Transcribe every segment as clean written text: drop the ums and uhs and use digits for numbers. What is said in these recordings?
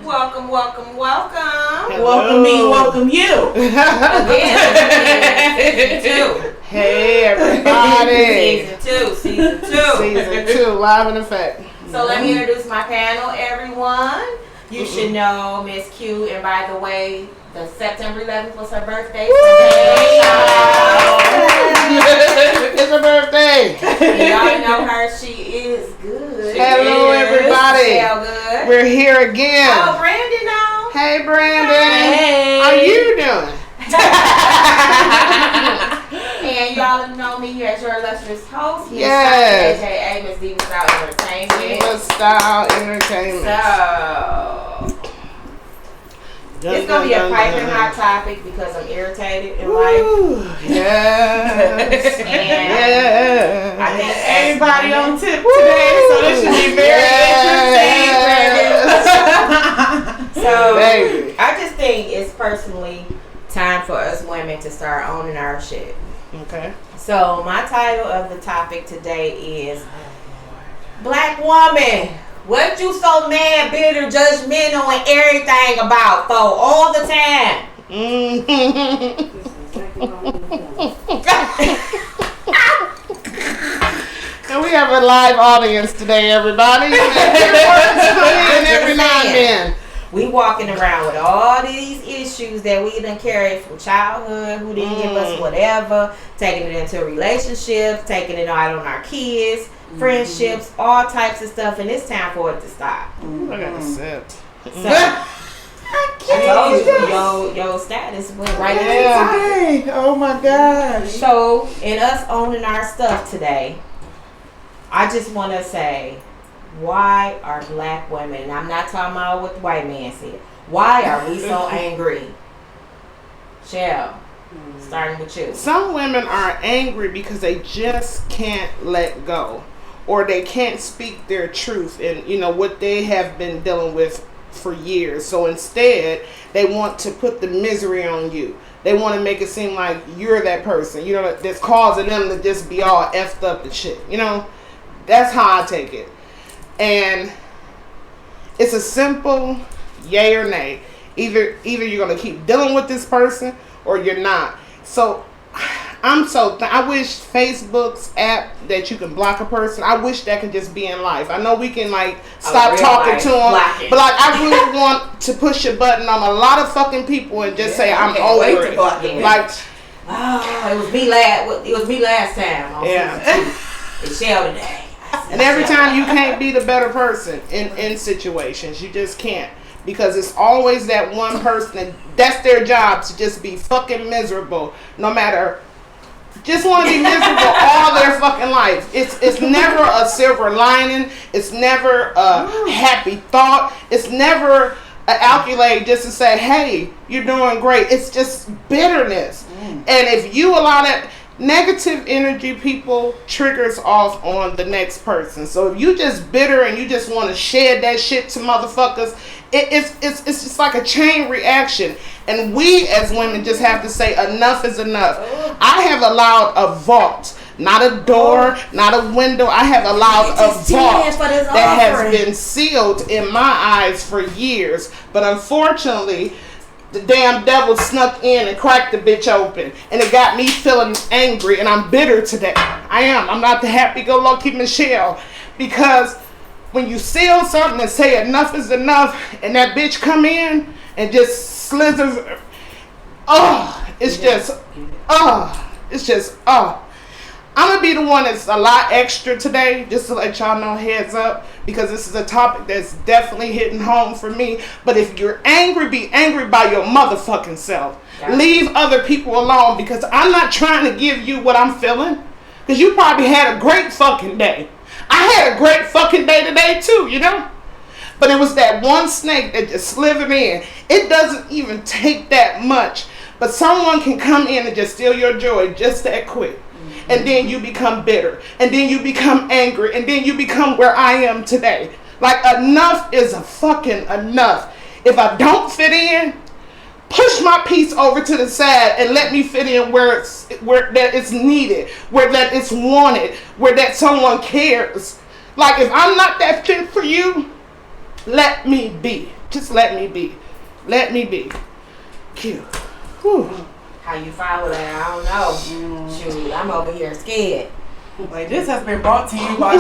Welcome, welcome, welcome. Hello. Welcome me, welcome you. Again, season 2. Hey everybody. Season 2. Season 2, live in effect. So let me introduce my panel, everyone. You should know Miss Q, and by the way, the September 11th was her birthday. It's her birthday. Y'all know her. She is good. Hello everybody. Michelle good. We're here again. Oh, Brandon now. Hey Brandon. Hey. How you doing? And y'all know me as your illustrious host, Miss Yes. aka Miss Diva Style Entertainment. Diva Style Entertainment. So it's gonna be a piping hot topic because I'm irritated in life. Yes. And I think Everybody women- on tip today, so this should be very interesting. So Baby. I just think it's personally time for us women to start owning our shit. Okay. So my title of the topic today is Black Woman. What you so mad, bitter, judgmental, and everything about for all the time? And we have a live audience today, everybody. Every now and then. We walking around with all these issues that we done carried from childhood, who didn't give us whatever, taking it into relationships, taking it out on our kids, friendships, all types of stuff, and it's time for it to stop. I got a sip. So, I told you, your status went right into the topic. Hey, oh my gosh. So, in us owning our stuff today, I just want to say, why are black women, and I'm not talking about what the white man said, why are we so angry? Shell, starting with you. Some women are angry because they just can't let go, or they can't speak their truth and what they have been dealing with for years. So instead, they want to put the misery on you. They want to make it seem like you're that person, that's causing them to just be all effed up and shit. That's how I take it. And it's a simple yay or nay. Either you're going to keep dealing with this person or you're not. So I wish Facebook's app that you can block a person, I wish that could just be in life. I know we can stop talking to them, but I really want to push a button on a lot of fucking people and just say I'm over it. It was me last time. Yeah. It's Shell today. And every time you can't be the better person in situations, you just can't. Because it's always that one person that's their job to just be fucking miserable, no matter, just want to be miserable all their fucking life. It's never a silver lining. It's never a happy thought. It's never an accolade just to say, hey, you're doing great. It's just bitterness. And if you allow that negative energy, people, triggers off on the next person. So if you just bitter and you just want to shed that shit to motherfuckers, it's just like a chain reaction. And we as women just have to say enough is enough. I have allowed a vault, not a door, not a window. I have allowed a vault that has been sealed in my eyes for years. But unfortunately, the damn devil snuck in and cracked the bitch open. And it got me feeling angry. And I'm bitter today. I am. I'm not the happy-go-lucky Michelle. Because when you seal something and say enough is enough, and that bitch come in and just slithers, I'm going to be the one that's a lot extra today, just to let y'all know, heads up, because this is a topic that's definitely hitting home for me. But if you're angry, be angry by your motherfucking self. Yeah. Leave other people alone, because I'm not trying to give you what I'm feeling, because you probably had a great fucking day. I had a great fucking day today too, But it was that one snake that just slithered in. It doesn't even take that much, but someone can come in and just steal your joy just that quick. And then you become bitter. And then you become angry. And then you become where I am today. Like, enough is a fucking enough. If I don't fit in, push my piece over to the side and let me fit in where that it's needed, where that it's wanted, where that someone cares. Like, if I'm not that fit for you, let me be. Just let me be. Let me be. Cute. Whew. How you follow that? I don't know. Shoot, I'm over here scared. Like, this has been brought to you by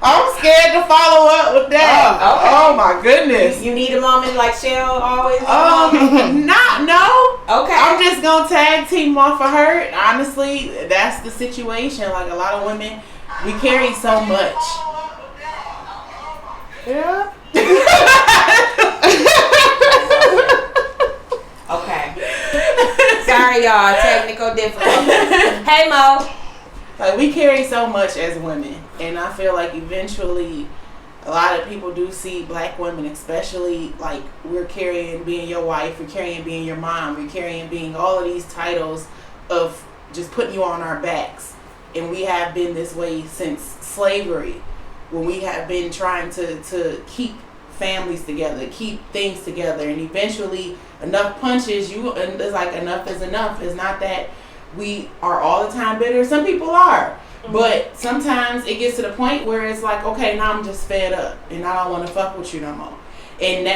I'm scared to follow up with that. Okay. Oh my goodness. You need a moment like Shell always. No. Okay. I'm just gonna tag team off of her. Honestly, that's the situation. Like, a lot of women, we carry so much. Yeah. Okay. Sorry, y'all. Technical difficulties. Hey, Mo. Like, we carry so much as women, and I feel like eventually a lot of people do see black women, especially, like, we're carrying being your wife, we're carrying being your mom, we're carrying being all of these titles of just putting you on our backs. And we have been this way since slavery, when we have been trying to keep families together, keep things together, and eventually enough punches you, and it's like enough is enough. It's not that we are all the time bitter. Some people are, but sometimes it gets to the point where it's like, okay, now I'm just fed up and I don't want to fuck with you no more. And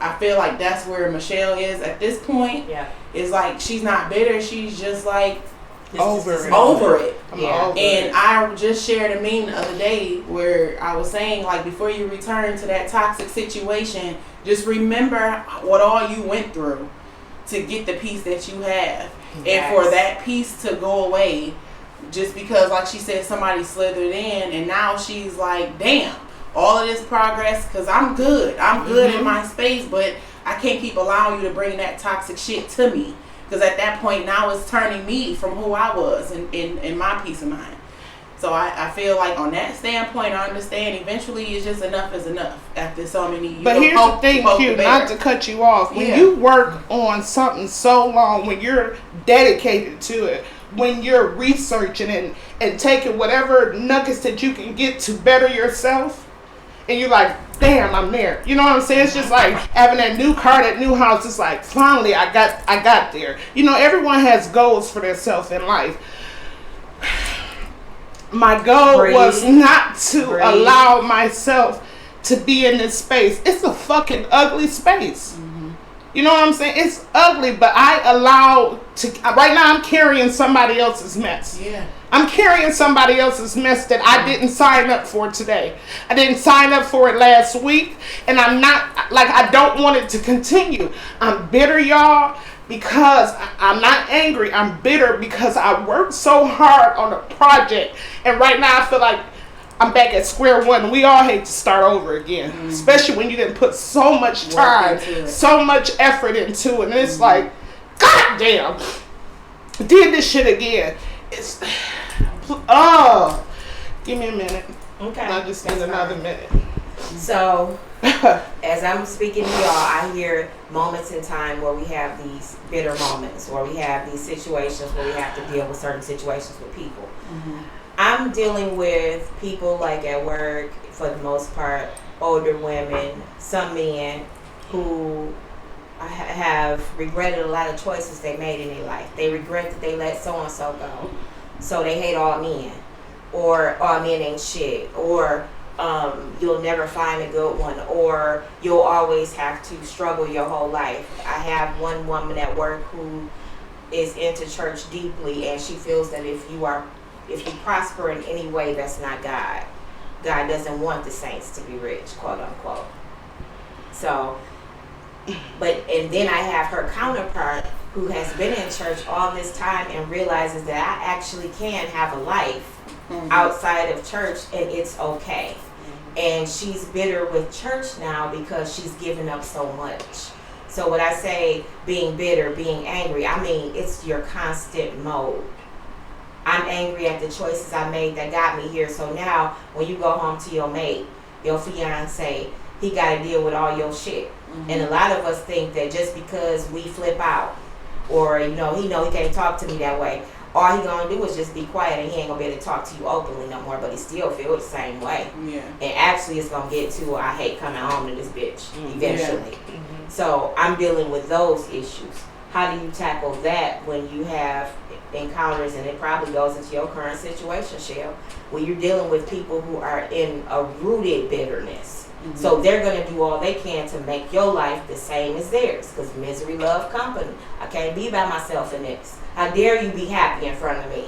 I feel like that's where Michelle is at this point. Yeah. It's like, she's not bitter, she's just like Over it. Yeah. And I just shared a meme the other day where I was saying, like, before you return to that toxic situation, just remember what all you went through to get the peace that you have. Yes. And for that peace to go away, just because, like she said, somebody slithered in, and now she's like, damn, all of this progress, because I'm good in my space, but I can't keep allowing you to bring that toxic shit to me. Because at that point, now it's turning me from who I was in my peace of mind. So I feel like on that standpoint, I understand eventually it's just enough is enough after so many years. But here's the thing, Q, not to cut you off. When you work on something so long, when you're dedicated to it, when you're researching and taking whatever nuggets that you can get to better yourself, and you're like, damn, I'm there. You know what I'm saying? It's just like having that new car, that new house. It's like, finally, I got there. You know, everyone has goals for themselves in life. My goal was not to allow myself to be in this space. It's a fucking ugly space. You know what I'm saying? It's ugly, but I allow to. Right now, I'm carrying somebody else's mess. Yeah. I'm carrying somebody else's mess that I didn't sign up for today. I didn't sign up for it last week, and I'm not, like, I don't want it to continue. I'm bitter, y'all, because I'm not angry. I'm bitter because I worked so hard on a project, and right now I feel like I'm back at square one. We all hate to start over again, especially when you didn't put so much time, so much effort into it, and it's like, God damn, did this shit again. It's, give me a minute. Okay. I'll just spend another minute. So, as I'm speaking to y'all, I hear moments in time where we have these bitter moments, where we have these situations where we have to deal with certain situations with people. I'm dealing with people, like, at work, for the most part, older women, some men who have regretted a lot of choices they made in their life. They regret that they let so-and-so go. So they hate all men. Or all men ain't shit. Or you'll never find a good one. Or you'll always have to struggle your whole life. I have one woman at work who is into church deeply, and she feels that if you prosper in any way, that's not God. God doesn't want the saints to be rich, quote unquote. So, and then I have her counterpart who has been in church all this time and realizes that I actually can have a life outside of church, and it's okay. And she's bitter with church now because she's given up so much. So when I say being bitter, being angry, I mean it's your constant mode. I'm angry at the choices I made that got me here. So now when you go home to your mate, your fiance, he got to deal with all your shit. And a lot of us think that just because we flip out, or he can't talk to me that way, all he gonna do is just be quiet, and he ain't gonna be able to talk to you openly no more, but he still feel the same way. Yeah. And actually it's gonna get to, I hate coming home to this bitch eventually. Mm-hmm. So I'm dealing with those issues. How do you tackle that when you have encounters, and it probably goes into your current situation, Shell, when you're dealing with people who are in a rooted bitterness? So they're going to do all they can to make your life the same as theirs, because misery love company. I can't be by myself in this. How dare you be happy in front of me?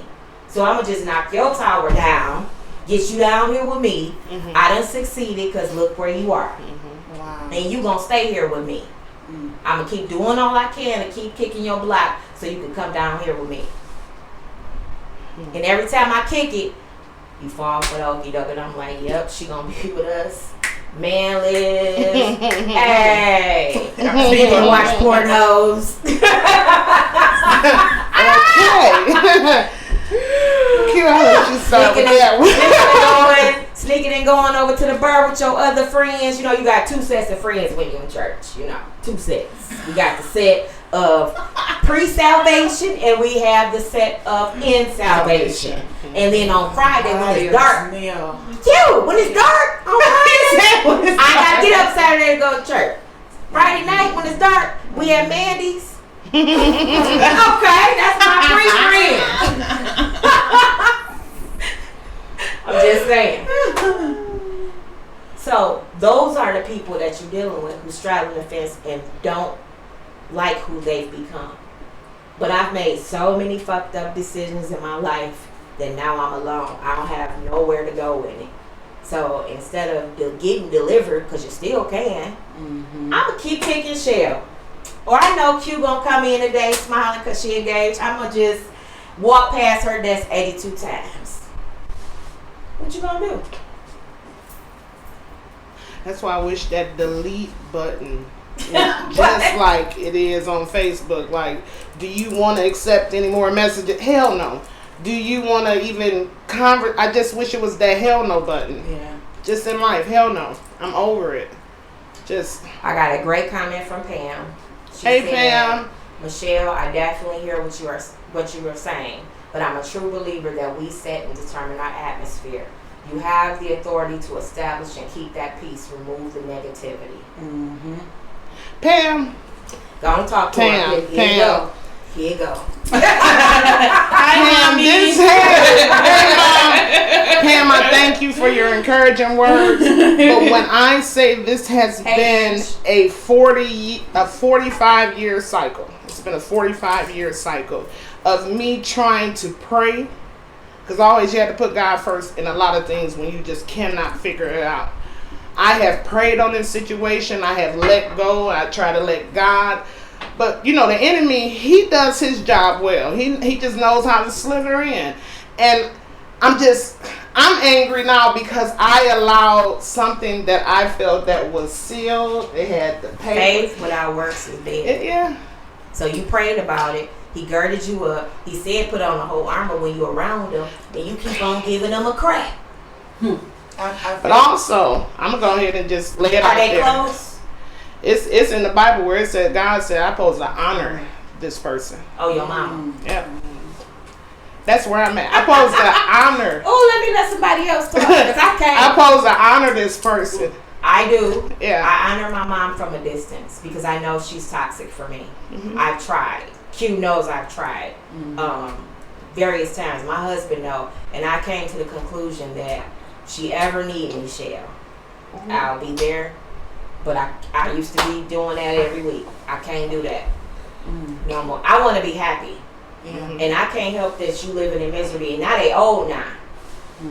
So I'm going to just knock your tower down, get you down here with me. I done succeeded because look where you are. Wow. And you going to stay here with me. I'm going to keep doing all I can to keep kicking your block so you can come down here with me. And every time I kick it, you fall for the okie doke, and I'm like, yep, she going to be with us. Man live. Hey. She can watch pornos. Okay. Cute, I'll let you start with that one. Sneaking and going over to the bar with your other friends. You know, you got two sets of friends when you're in church. You know, two sets. We got the set of pre-salvation, and we have the set of in salvation. And then on Friday when it's dark, when it's dark on Friday, I gotta get up Saturday to go to church. Friday night when it's dark, we have Mandy's. Okay, that's my pre-friend. I'm just saying. So those are the people that you're dealing with who straddle the fence and don't like who they've become. But I've made so many fucked up decisions in my life that now I'm alone. I don't have nowhere to go in it. So instead of getting delivered, because you still can, I'm going to keep kicking Shell. Or I know Q going to come in today smiling because she engaged. I'm going to just walk past her desk 82 times. What you going to do? That's why I wish that delete button just like it is on Facebook. Like, do you want to accept any more messages? Hell no. Do you want to even convert? I just wish it was that hell no button. Yeah. Just in life, hell no. I'm over it. Just. I got a great comment from Pam. She Hey said, Pam. Michelle, I definitely hear what you were saying, but I'm a true believer that we set and determine our atmosphere. You have the authority to establish and keep that peace. Remove the negativity. Pam. Go and talk to her. Here you go. Here you go. Pam, Pam, I thank you for your encouraging words. But when I say this has been a 45-year cycle, it's been a 45-year cycle of me trying to pray, because always you have to put God first in a lot of things when you just cannot figure it out. I have prayed on this situation. I have let go. I try to let God. But, you know, the enemy, he does his job well. He just knows how to slither in. And I'm angry now because I allowed something that I felt that was sealed. It had the paper. Faith without works is dead. Yeah. So you prayed about it. He girded you up. He said put on the whole armor when you're around him. And you keep on giving him a crap. But also, I'm going to go ahead and just lay it out there. Are they close? It's in the Bible where it said, God said, I'm supposed to honor this person. Oh, your mama. Yeah. That's where I'm at. I'm supposed to honor. Oh, let me let somebody else talk, because I can't. I'm supposed to honor this person. I do. Yeah. I honor my mom from a distance because I know she's toxic for me. I've tried. Q knows I've tried. Various times. My husband knows. And I came to the conclusion that she ever need me, Shell, I'll be there. But I used to be doing that every week. I can't do that no more. I want to be happy. And I can't help that you living in misery. And now they old now.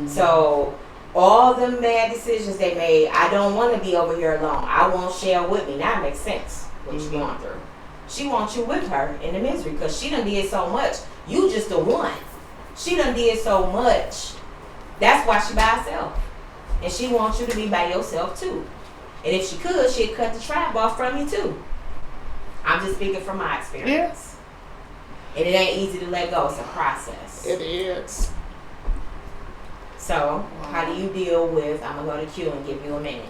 So all the bad decisions they made, I don't want to be over here alone. I want Shell with me. Now it makes sense what you're going through. She wants you with her in the misery because she done did so much. You just the one. She done did so much. That's why she by herself. And she wants you to be by yourself too. And if she could, she'd cut the tribe off from you too. I'm just speaking from my experience. Yes. And it ain't easy to let go. It's a process. It is. So, how do you deal with, I'm going to go to Q and give you a minute.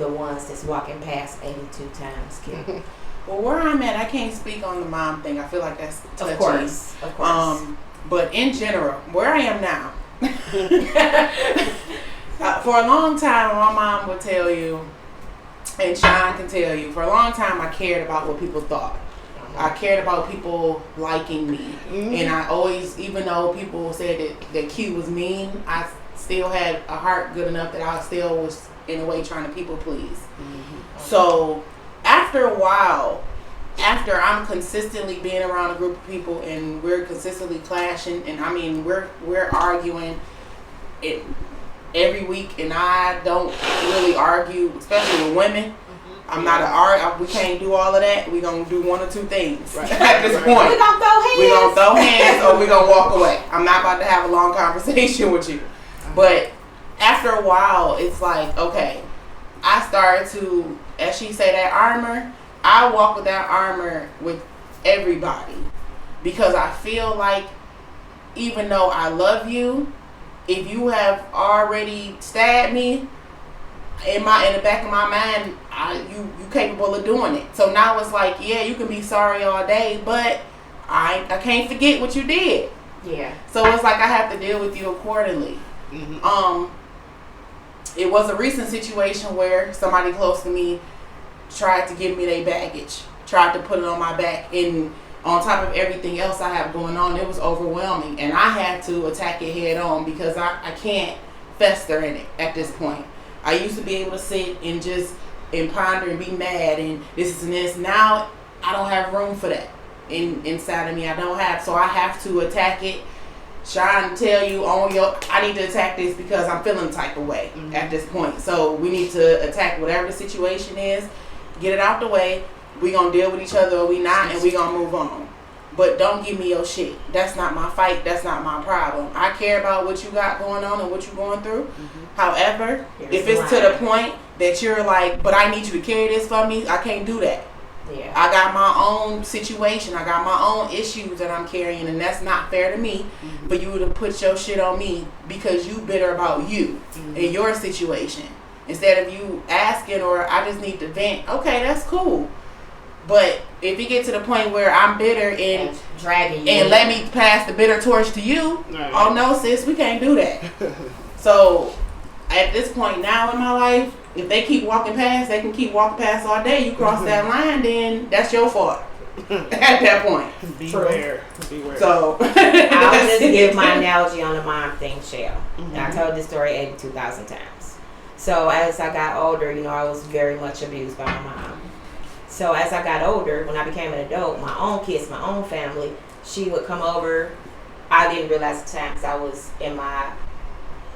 the ones that's walking past 82 times, Kim. Well, where I'm at, I can't speak on the mom thing. I feel like that's touchy. Of course. But in general, where I am now, for a long time, my mom would tell you, and Sean can tell you, for a long time, I cared about what people thought. I cared about people liking me. And I always, even though people said that Q was mean, I still had a heart good enough that I still was, in a way, trying to people please. So, after a while, after I'm consistently being around a group of people and we're consistently clashing, and I mean, we're arguing it every week, and I don't really argue, especially with women. I'm not we can't do all of that. We're going to do one or two things at this point. We're going to throw hands. We're going to throw hands or we're going to walk away. I'm not about to have a long conversation with you. But after a while, it's like, okay, I started to, as she say, that armor, I walk with that armor with everybody. Because I feel like even though I love you, if you have already stabbed me, in the back of my mind, you capable of doing it. So now it's like, yeah, you can be sorry all day, but I can't forget what you did. Yeah. So it's like I have to deal with you accordingly. It was a recent situation where somebody close to me tried to give me their baggage, tried to put it on my back, and on top of everything else I have going on, it was overwhelming, and I had to attack it head on because I can't fester in it at this point. I used to be able to sit and just ponder and be mad and this and this. Now I don't have room for that inside of me. So I have to attack it. Trying to tell you I need to attack this because I'm feeling the type of way at this point. So we need to attack whatever the situation is, get it out the way. We gonna deal with each other or we not, and we gonna move on. But don't give me your shit. That's not my fight. That's not my problem. I care about what you got going on and what you're going through. However, if it's to the point that you're like, but I need you to carry this for me, I can't do that. Yeah. I got my own situation. I got my own issues that I'm carrying, and that's not fair to me for you to put your shit on me because you bitter about you and your situation. Instead of you asking or I just need to vent, okay, that's cool. But if you get to the point where I'm bitter and dragging you and let me pass the bitter torch to you, oh no, sis, we can't do that. So at this point now in my life, if they keep walking past, they can keep walking past all day. You cross that line, then that's your fault. At that point. Beware. So I'll just give my analogy on the mom thing, Shell. I told this story 82,000 times. So as I got older, I was very much abused by my mom. So as I got older, when I became an adult, my own kids, my own family, she would come over. I didn't realize at the time because I was in my,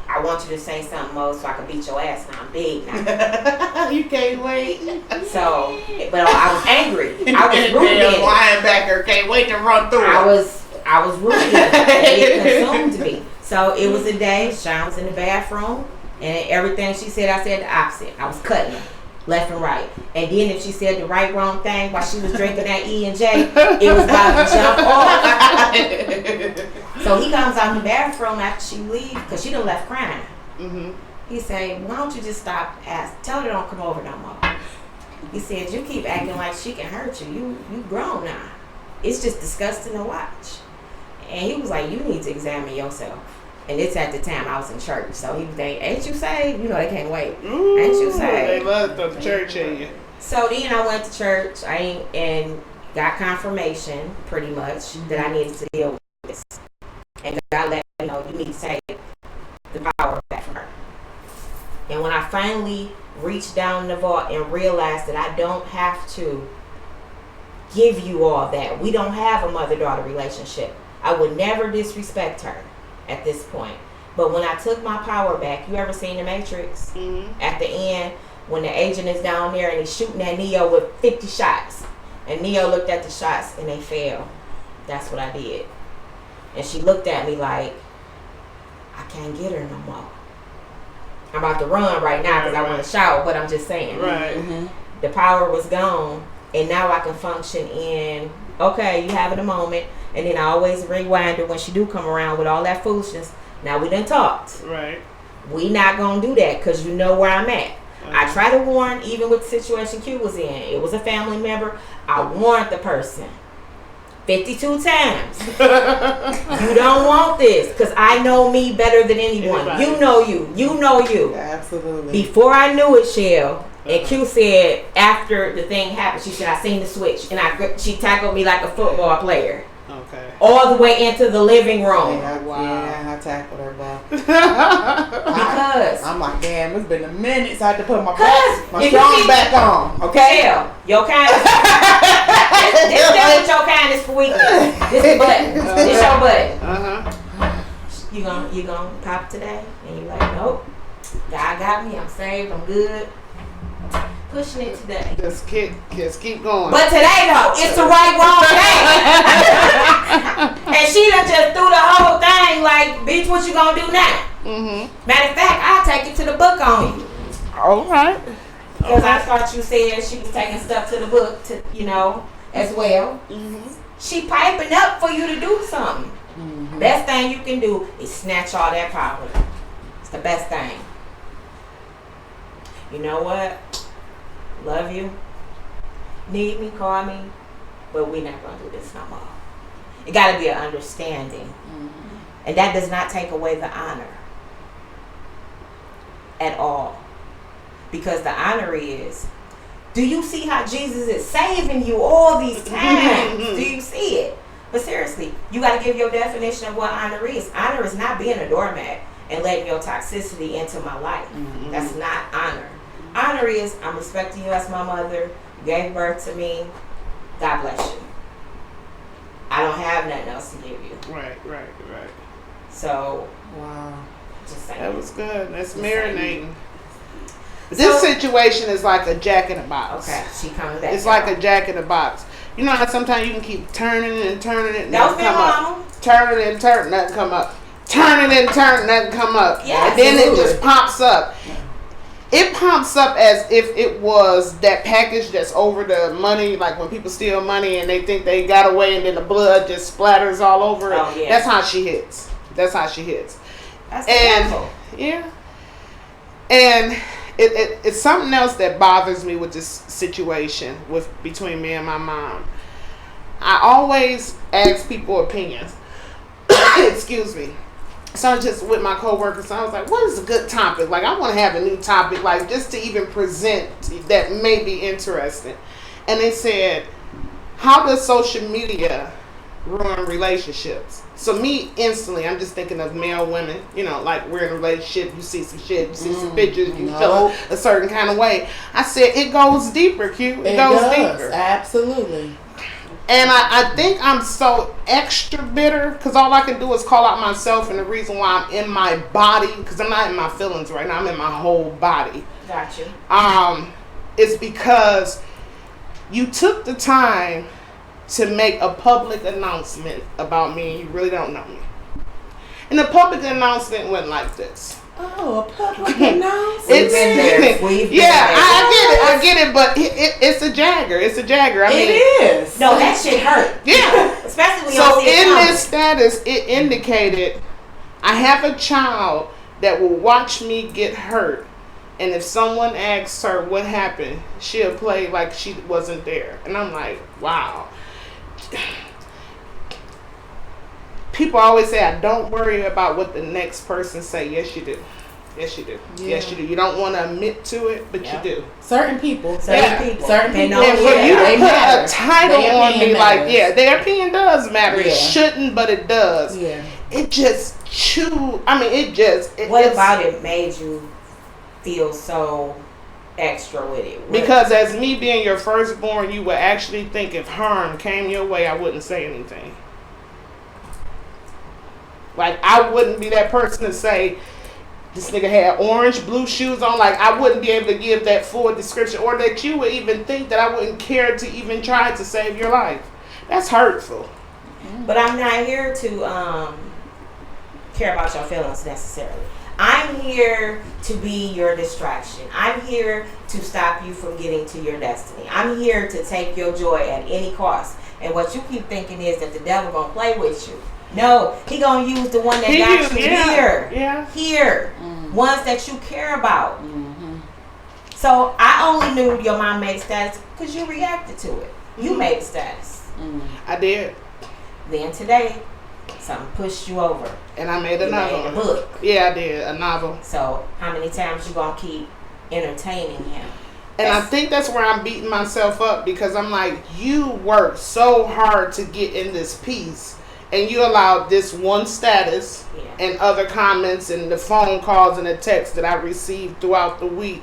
I want you to say something more so I can beat your ass now. I'm big now. You can't wait. So, but I was angry. I was rooted. Linebacker can't wait to run through. I was rooted. It consumed me. So it was a day. Sean was in the bathroom, and everything she said, I said the opposite. I was cutting her left and right. And then if she said the wrong thing while she was drinking that E&J, it was about to jump off. So he comes out in the bathroom after she leaves because she done left crying. He said, why don't you just stop asking? Tell her don't come over no more. He said, you keep acting like she can hurt you. You grown now. It's just disgusting to watch. And he was like, you need to examine yourself. And it's at the time I was in church. So he was like, ain't you saved? They can't wait. Ain't you saved? They love the church in you. So then I went to church and got confirmation, pretty much, that I needed to deal with this. And God let me know, you need to take the power back from her. And when I finally reached down the vault and realized that I don't have to give you all that. We don't have a mother-daughter relationship. I would never disrespect her at this point. But when I took my power back, you ever seen The Matrix? At the end, when the agent is down there and he's shooting at Neo with 50 shots. And Neo looked at the shots and they failed. That's what I did. And she looked at me like, I can't get her no more. I'm about to run right now because I want to shout, but I'm just saying. The power was gone, and now I can function in, okay, you having a moment, and then I always rewind her when she do come around with all that foolishness. Now we done talked. Right. We not going to do that because you know where I'm at. I try to warn, even with the situation Q was in. It was a family member. I warned the person 52 times. You don't want this, because I know me better than anyone. Everybody. You know you. You know you. Absolutely. Before I knew it, Shell, and Q said after the thing happened, she said, I seen the switch. And she tackled me like a football player. Okay. All the way into the living room. Yeah, I tackled her back. Because I'm like, damn, it's been a minute, so I had to put my if strong you back on. Okay. Shell, your kindness. this is your kindness for weakness. This is button. This your button. You gonna pop today? And you like, nope. God got me. I'm saved. I'm good. Pushing it today. Just keep going. But today though, it's the wrong day. And she done just threw the whole thing like, bitch, what you gonna do now? Matter of fact, I'll take it to the book on you. All right. Because I thought you said she was taking stuff to the book, to as well. She piping up for you to do something. Best thing you can do is snatch all that power. It's the best thing. You know what? Love you. Need me, call me. But we're not going to do this no more. It got to be an understanding. And that does not take away the honor. At all. Because the honor is, do you see how Jesus is saving you all these times? Do you see it? But seriously, you got to give your definition of what honor is. Honor is not being a doormat and letting your toxicity into my life. That's not honor. Honor is, I'm respecting you as my mother. You gave birth to me. God bless you. I don't have nothing else to give you. Right. So, Wow. just saying. That was good. That's Just marinating. This situation is like a jack in a box. Okay, she coming back. It's like a jack in a box. You know how sometimes you can keep turning and turning it, That was nothing me, come up. mama. Turning and turning, nothing come up. Turning and turning, nothing come up. Yeah, and then absolutely. it just pops up. It pops up as if it was that package that's over the money, like when people steal money and they think they got away and then the blood just splatters all over it. Oh, yeah. That's how she hits. That's example. yeah. And it's something else that bothers me with this situation between me and my mom. I always ask people opinions. Excuse me. So I was just with my coworkers, so I was like, what is a good topic? Like, I want to have a new topic, like, just to even present that may be interesting. And they said, how does social media ruin relationships? So me, instantly, I'm just thinking of male women, like we're in a relationship, you see some shit, you see some pictures, you feel a certain kind of way. I said, it goes deeper, Q. It goes deeper. Absolutely. And I think I'm so extra bitter because all I can do is call out myself, and the reason why I'm in my body, because I'm not in my feelings right now, I'm in my whole body. Gotcha. It's because you took the time to make a public announcement about me and you really don't know me. And the public announcement went like this. Oh, a public announcement. We've been there. I get it, but it's a jagger. It's a jagger. I mean, it is. No, that shit hurt. Yeah. Especially when So you see it in coming. this status, it indicated I have a child that will watch me get hurt, and if someone asks her what happened, she'll play like she wasn't there. And I'm like, wow. People always say, I don't worry about what the next person say. Yes, you do. Yes, you do. Yeah. Yes, you do. You don't want to admit to it, but you do. Certain people. Certain people. They know And for it. you to they put matter. a title Their on me opinion like, matters. their opinion does matter. It Yeah. shouldn't, but it does. Yeah. It just What about it made you feel so extra with it? Because as me being your firstborn, you would actually think if harm came your way, I wouldn't say anything. Like, I wouldn't be that person to say, this nigga had orange, blue shoes on. Like, I wouldn't be able to give that full description, or that you would even think that I wouldn't care to even try to save your life. That's hurtful. But I'm not here to care about your feelings necessarily. I'm here to be your distraction. I'm here to stop you from getting to your destiny. I'm here to take your joy at any cost. And what you keep thinking is that the devil gonna play with you. No, he gonna use the one that got you here. Yeah. Here. Ones that you care about. So I only knew your mom made status because you reacted to it. You made the status. I did. Then today, something pushed you over. And I made You another made a one. book. Yeah, I did. A novel. So how many times you gonna keep entertaining him? And I think that's where I'm beating myself up because I'm like, you worked so hard to get in this piece, and you allowed this one status and other comments and the phone calls and the texts that I received throughout the week.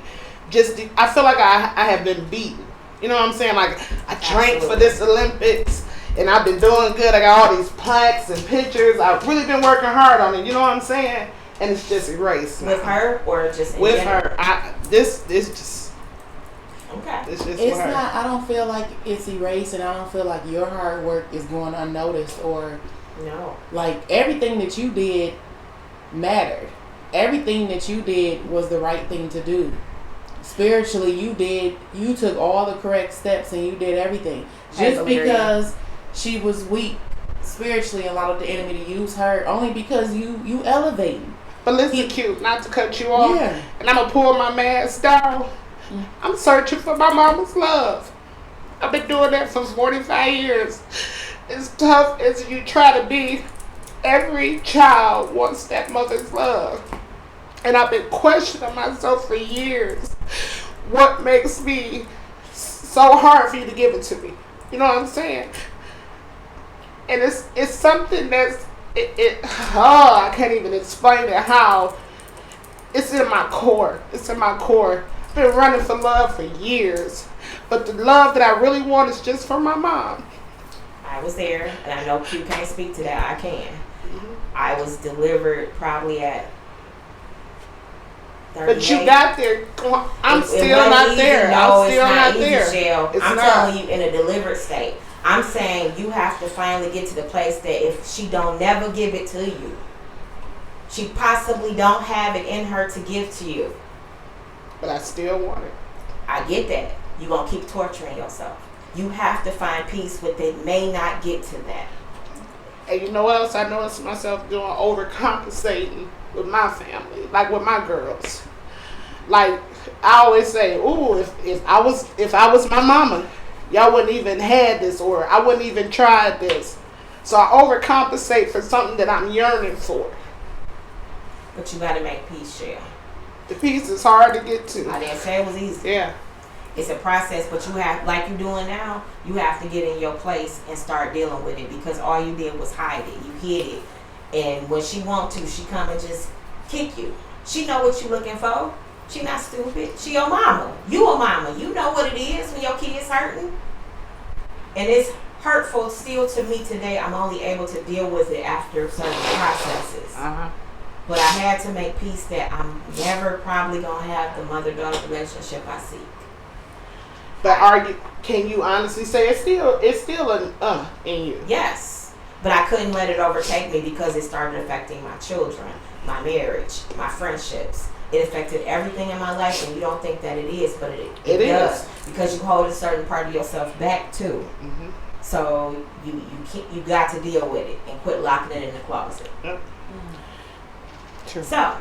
I feel like I have been beaten. You know what I'm saying? Like, I trained for this Olympics, and I've been doing good. I got all these plaques and pictures. I've really been working hard on it. You know what I'm saying? And it's just erased. With her or just with her? This just. Okay. It's just it's not. I don't feel like it's erased, and I don't feel like your hard work is going unnoticed or no. Like everything that you did mattered. Everything that you did was the right thing to do. Spiritually, you took all the correct steps and you did everything. Just because she was weak spiritually allowed the enemy to use her only because you elevating. But listen, cute, not to cut you off, and I'm gonna pull my mask down. I'm searching for my mama's love. I've been doing that for 45 years. As tough as you try to be, every child wants that mother's love. And I've been questioning myself for years. What makes me so hard for you to give it to me? You know what I'm saying? And it's something that's, I can't even explain it how. It's in my core. It's in my core. I've been running for love for years. But the love that I really want is just from my mom. I was there, and I know Q can't speak to that. I can. I was delivered probably at 38. But you got there. I'm still not there. No, I'm still not there. Shell. I'm not. telling you, in a delivered state. I'm saying you have to finally get to the place that if she don't never give it to you, she possibly don't have it in her to give to you. But I still want it. I get that. You're going to keep torturing yourself. You have to find peace with it. May not get to that. And you know what else I noticed myself doing? Overcompensating with my family, like with my girls. Like I always say, ooh, if I was my mama, y'all wouldn't even had this, or I wouldn't even tried this. So I overcompensate for something that I'm yearning for. But you got to make peace, Shell. The peace is hard to get to. I didn't say it was easy. Yeah. It's a process, but you have, like you're doing now, you have to get in your place and start dealing with it, because all you did was hide it. You hid it. And when she want to, she come and just kick you. She know what you looking for. She not stupid. She your mama. You a mama. You know what it is when your kid's hurting. And it's hurtful still to me today. I'm only able to deal with it after certain processes. But I had to make peace that I'm never probably going to have the mother-daughter relationship I seek. But can you honestly say it's still an in you? Yes. But I couldn't let it overtake me because it started affecting my children, my marriage, my friendships. It affected everything in my life, and you don't think that it is, but it does. Because you hold a certain part of yourself back too. Mm-hmm. So you got to deal with it and quit locking it in the closet. Yep. True. So,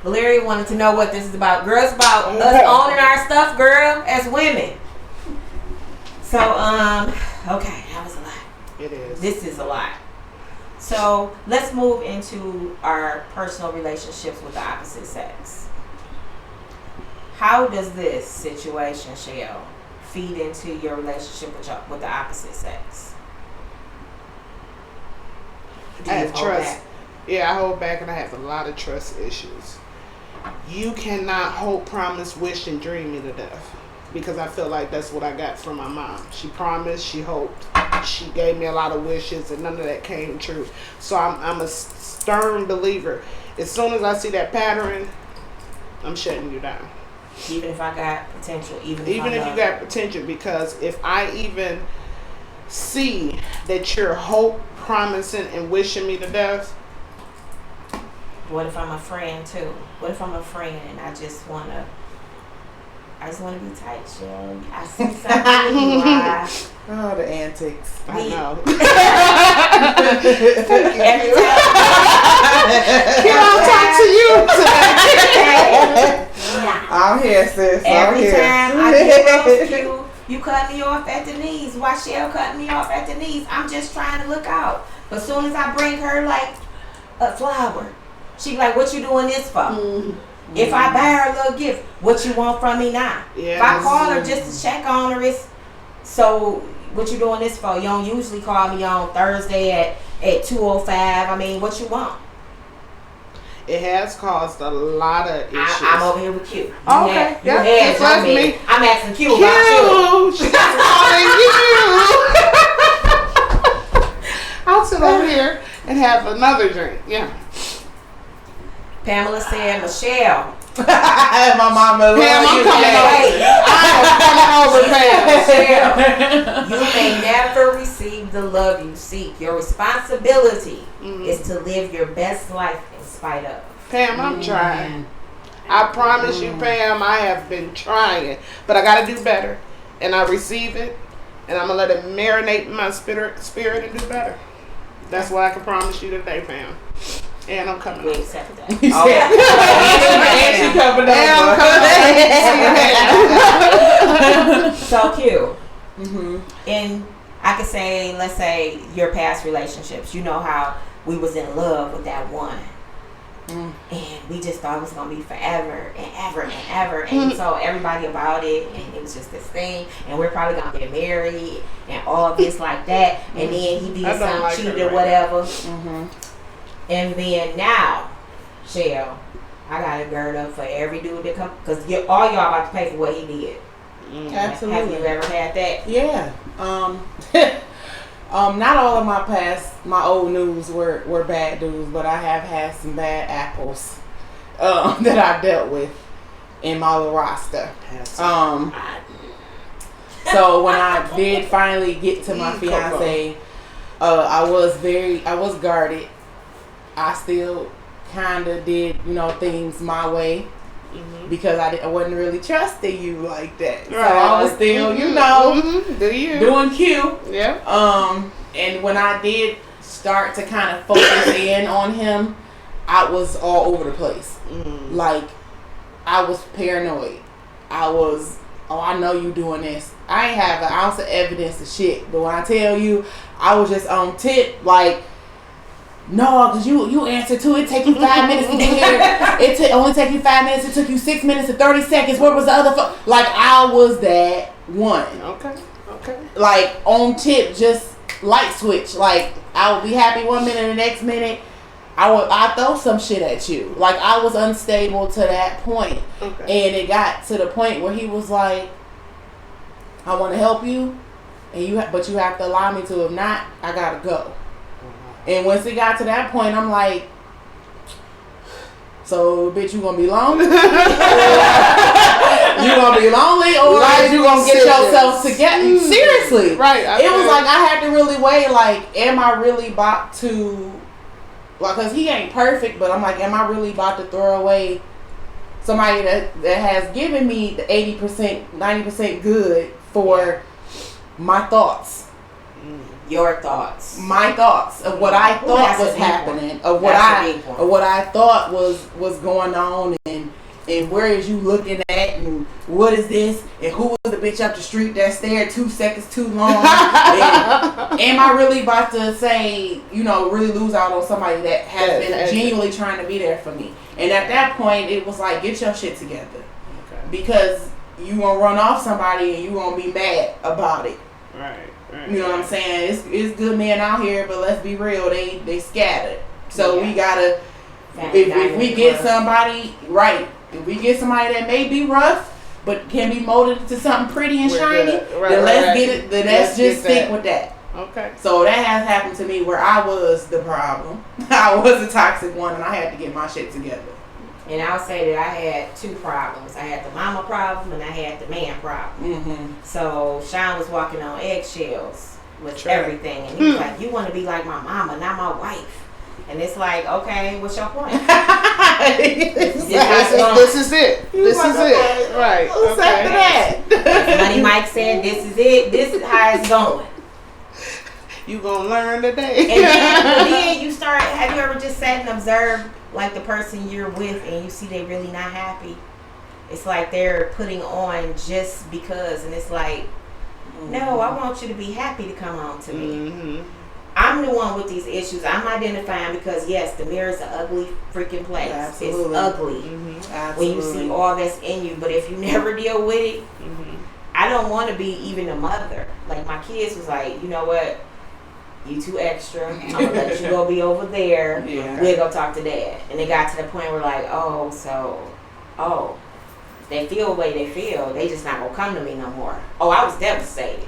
Valeria wanted to know what this is about. Girl, it's about us owning our stuff, girl, as women. So, okay, that was a lot. It is. This is a lot. So, let's move into our personal relationships with the opposite sex. How does this situation, Shell, feed into your relationship with the opposite sex? I have trust. Yeah, I hold back, and I have a lot of trust issues. You cannot hope, promise, wish, and dream me to death, because I feel like that's what I got from my mom. She promised, she hoped, she gave me a lot of wishes, and none of that came true. So I'm a stern believer. As soon as I see that pattern, I'm shutting you down. Even if I got potential, even if you got potential, because if I even see that you're hope, promising, and wishing me to death. What if I'm a friend too? What if I'm a friend and I just wanna be tight, Shell? I see something in you. Oh, the antics. I know. Every time. Can I talk to you today? I'm here, sis. Every time I get close to you, you cut me off at the knees. Why Shell cut me off at the knees? I'm just trying to look out. But as soon as I bring her like a flower, she be like, what you doing this for? Mm-hmm. If I buy her a little gift, what you want from me now? Yes. If I call her just to check on her, it's so what you doing this for? You don't usually call me on Thursday at 2:05. I mean, what you want? It has caused a lot of issues. I'm over here with Q. Okay, that's me. I'm asking Q about you. She's calling you. I'll sit over here and have another drink. Yeah. Pamela said, Michelle. My mama. Pam, I'm coming over. Michelle, you may never receive the love you seek. Your responsibility is to live your best life in spite of. Pam, I'm trying. I promise you, Pam, I have been trying. But I got to do better. And I receive it. And I'm going to let it marinate in my spirit and do better. That's what I can promise you today, Pam. And I'm coming. We accept that. And she coming over. So cute. And I could say, let's say your past relationships. You know how we was in love with that one. And we just thought it was going to be forever and ever and ever. And so everybody about it. And it was just this thing. And we're probably going to get married and all this like that. And then he did something cheated or whatever. And then now, Shell, I gotta gird up for every dude that come, cause all y'all about to pay for what he did. Absolutely. Have you ever had that? Yeah. Not all of my old news were bad dudes, but I have had some bad apples that I dealt with in my little roster. So when I did finally get to my fiance, I was guarded. I still kind of did, things my way because I wasn't really trusting you like that. So I was still, doing Q. Yeah. And when I did start to kind of focus in on him, I was all over the place. Like, I was paranoid. I was, I know you doing this. I ain't have an ounce of evidence of shit. But when I tell you, I was just on tip, like, no, because you answer to it. Take you 5 minutes to get here. It only take you 5 minutes. It took you 6 minutes and 30 seconds. Where was the other like, I was that one. Okay. Like, on tip, just light switch. Like, I would be happy 1 minute, the next minute, I throw some shit at you. Like, I was unstable to that point. Okay. And it got to the point where he was like, I want to help you, but you have to allow me to. If not, I gotta go. And once it got to that point, I'm like, so, bitch, you gonna be lonely? You gonna be lonely, or you gonna get yourself together? Seriously, right? It was like I had to really weigh, like, am I really about to, like, cause he ain't perfect, but I'm like, am I really about to throw away somebody that has given me the 80%, 90% good for my thoughts? Your thoughts. My thoughts of what I thought was happening, of what I thought was going on, and where is you looking at, and what is this, and who was the bitch up the street that stared 2 seconds too long? And am I really about to say, really lose out on somebody that has been genuinely trying to be there for me? And at that point, it was like, get your shit together, because you gonna run off somebody and you gonna be mad about it. Right. You know what I'm saying? It's good men out here, but let's be real, they scattered. So we gotta, if we get somebody right, if we get somebody that may be rough, but can be molded into something pretty and shiny, then let's get it. Then let's just stick with that. Okay. So that has happened to me where I was the problem. I was the toxic one, and I had to get my shit together. And I'll say that I had two problems. I had the mama problem and I had the man problem. So Sean was walking on eggshells with everything. And he was like, you want to be like my mama, not my wife. And it's like, okay, what's your point? This is it. This is it. Right. Who's after that? Money Mike said, this is it. This is how it's going. You gonna learn today. And then you start, have you ever just sat and observed like the person you're with and you see they really not happy? It's like they're putting on just because, and it's like, no, I want you to be happy to come home to me. Mm-hmm. I'm the one with these issues. I'm identifying because yes, the mirror is an ugly freaking place. Absolutely. It's ugly when you see all that's in you. But if you never deal with it, I don't want to be even a mother. Like my kids was like, you know what? You too extra. I'm gonna let you go be over there. Yeah. We'll go talk to dad. And it got to the point where like, they feel the way they feel. They just not gonna come to me no more. Oh, I was devastated.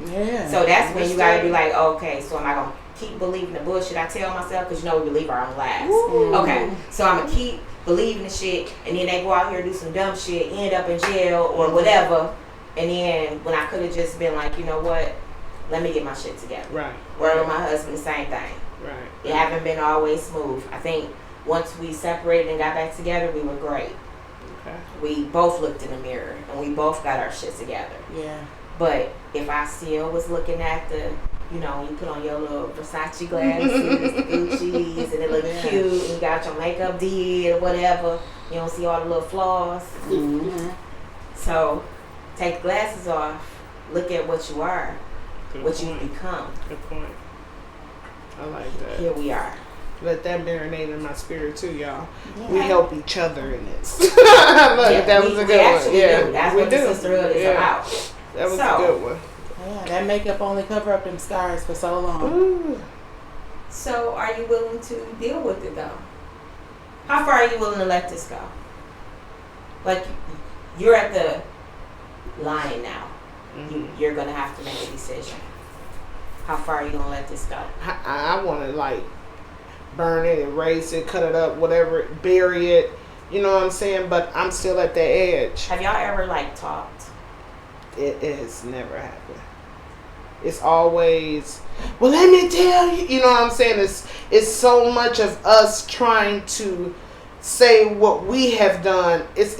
Yeah. So that's when you gotta be like, okay, so am I gonna keep believing the bullshit I tell myself? Because you know we believe our own lies. Okay, so I'm gonna keep believing the shit, and then they go out here and do some dumb shit, end up in jail or whatever, and then when I could have just been like, you know what, let me get my shit together. Right. Word with my husband, the same thing. Right. It haven't been always smooth. I think once we separated and got back together, we were great. Okay. We both looked in the mirror and we both got our shit together. Yeah. But if I still was looking at the, you know, you put on your little Versace glasses, the Gucci's, and it look cute, and you got your makeup did or whatever, you don't see all the little flaws. So take the glasses off, look at what you are, what you've become. Good point. I like that. Here we are. Let that marinate in my spirit too, y'all. Yeah. We help each other in this. That was a good one. Yeah, that's we what do. the sisterhood is about. That was a good one. Yeah, that makeup only cover up them scars for so long. Ooh. So are you willing to deal with it though? How far are you willing to let this go? Like you're at the line now. You're gonna have to make a decision. How far are you gonna let this go? I want to like burn it, erase it, cut it up, whatever, bury it. You know what I'm saying? But I'm still at the edge. Have y'all ever like talked? It has never happened. It's always, well, let me tell you. You know what I'm saying? It's so much of us trying to say what we have done. It's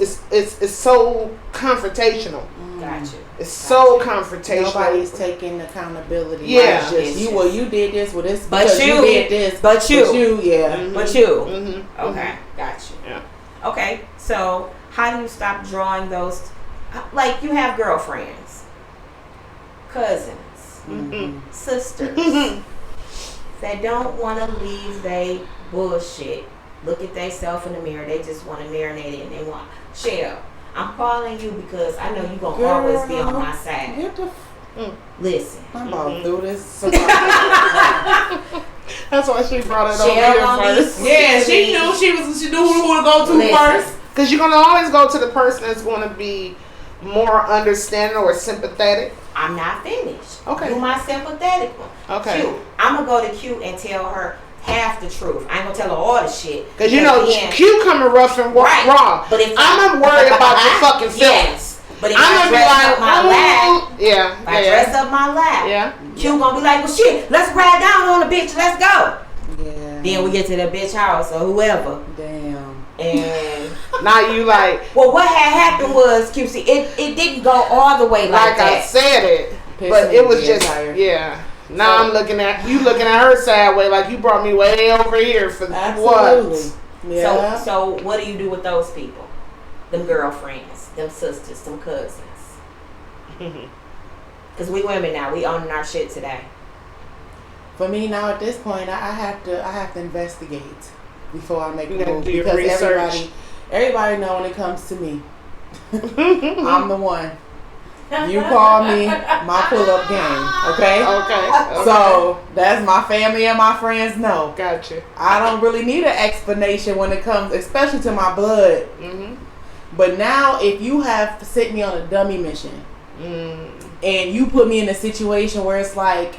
so confrontational. Got you. It's so confrontational. Nobody's taking accountability. Yeah. It's just you. Well, you did this with this. But because you did this. But you. Yeah. But you. Mm-hmm. Okay, got you. Yeah. Okay, so how do you stop drawing those? Like you have girlfriends, cousins, sisters that don't want to leave they bullshit. Look at themselves in the mirror. They just want to marinate it and they want. Shell, I'm calling you because I know you're going to always be on my side. Get the Listen. I'm about to do this. That's why she brought it Shell over on here these- first. Yeah, she knew she knew who to go to Listen. first. Because you're going to always go to the person that's going to be more understanding or sympathetic. I'm not finished. Okay. You my sympathetic one. Okay. Q. I'm going to go to Q and tell her half the truth. I ain't going to tell her all the shit. Because you know, then- Q coming rough and raw. But if I'm not worried about your fucking feelings. Yes. But if I'm I going to be dress like, up my lap, yeah. if I dress up my lap, Yeah. Q gonna be like, well shit, let's ride down on the bitch, let's go. Yeah. Then we get to the bitch house or whoever. Damn. And Now you like, well, what had happened was, QC, it didn't go all the way like I that. said it, Pissed but me it was the just, entire- yeah. Now I'm looking at you looking at her sideways like you brought me way over here for Absolutely. what? Yeah. So what do you do with those people? Them girlfriends, them sisters, them cousins. Because we women now, we owning our shit today. For me now at this point, I have to investigate before I make a You gotta move do your because research. everybody know when it comes to me, I'm the one. You call me my pull-up game, okay? Okay. So that's my family and my friends know. Gotcha. I don't really need an explanation when it comes, especially to my blood. But now, if you have set me on a dummy mission and you put me in a situation where it's like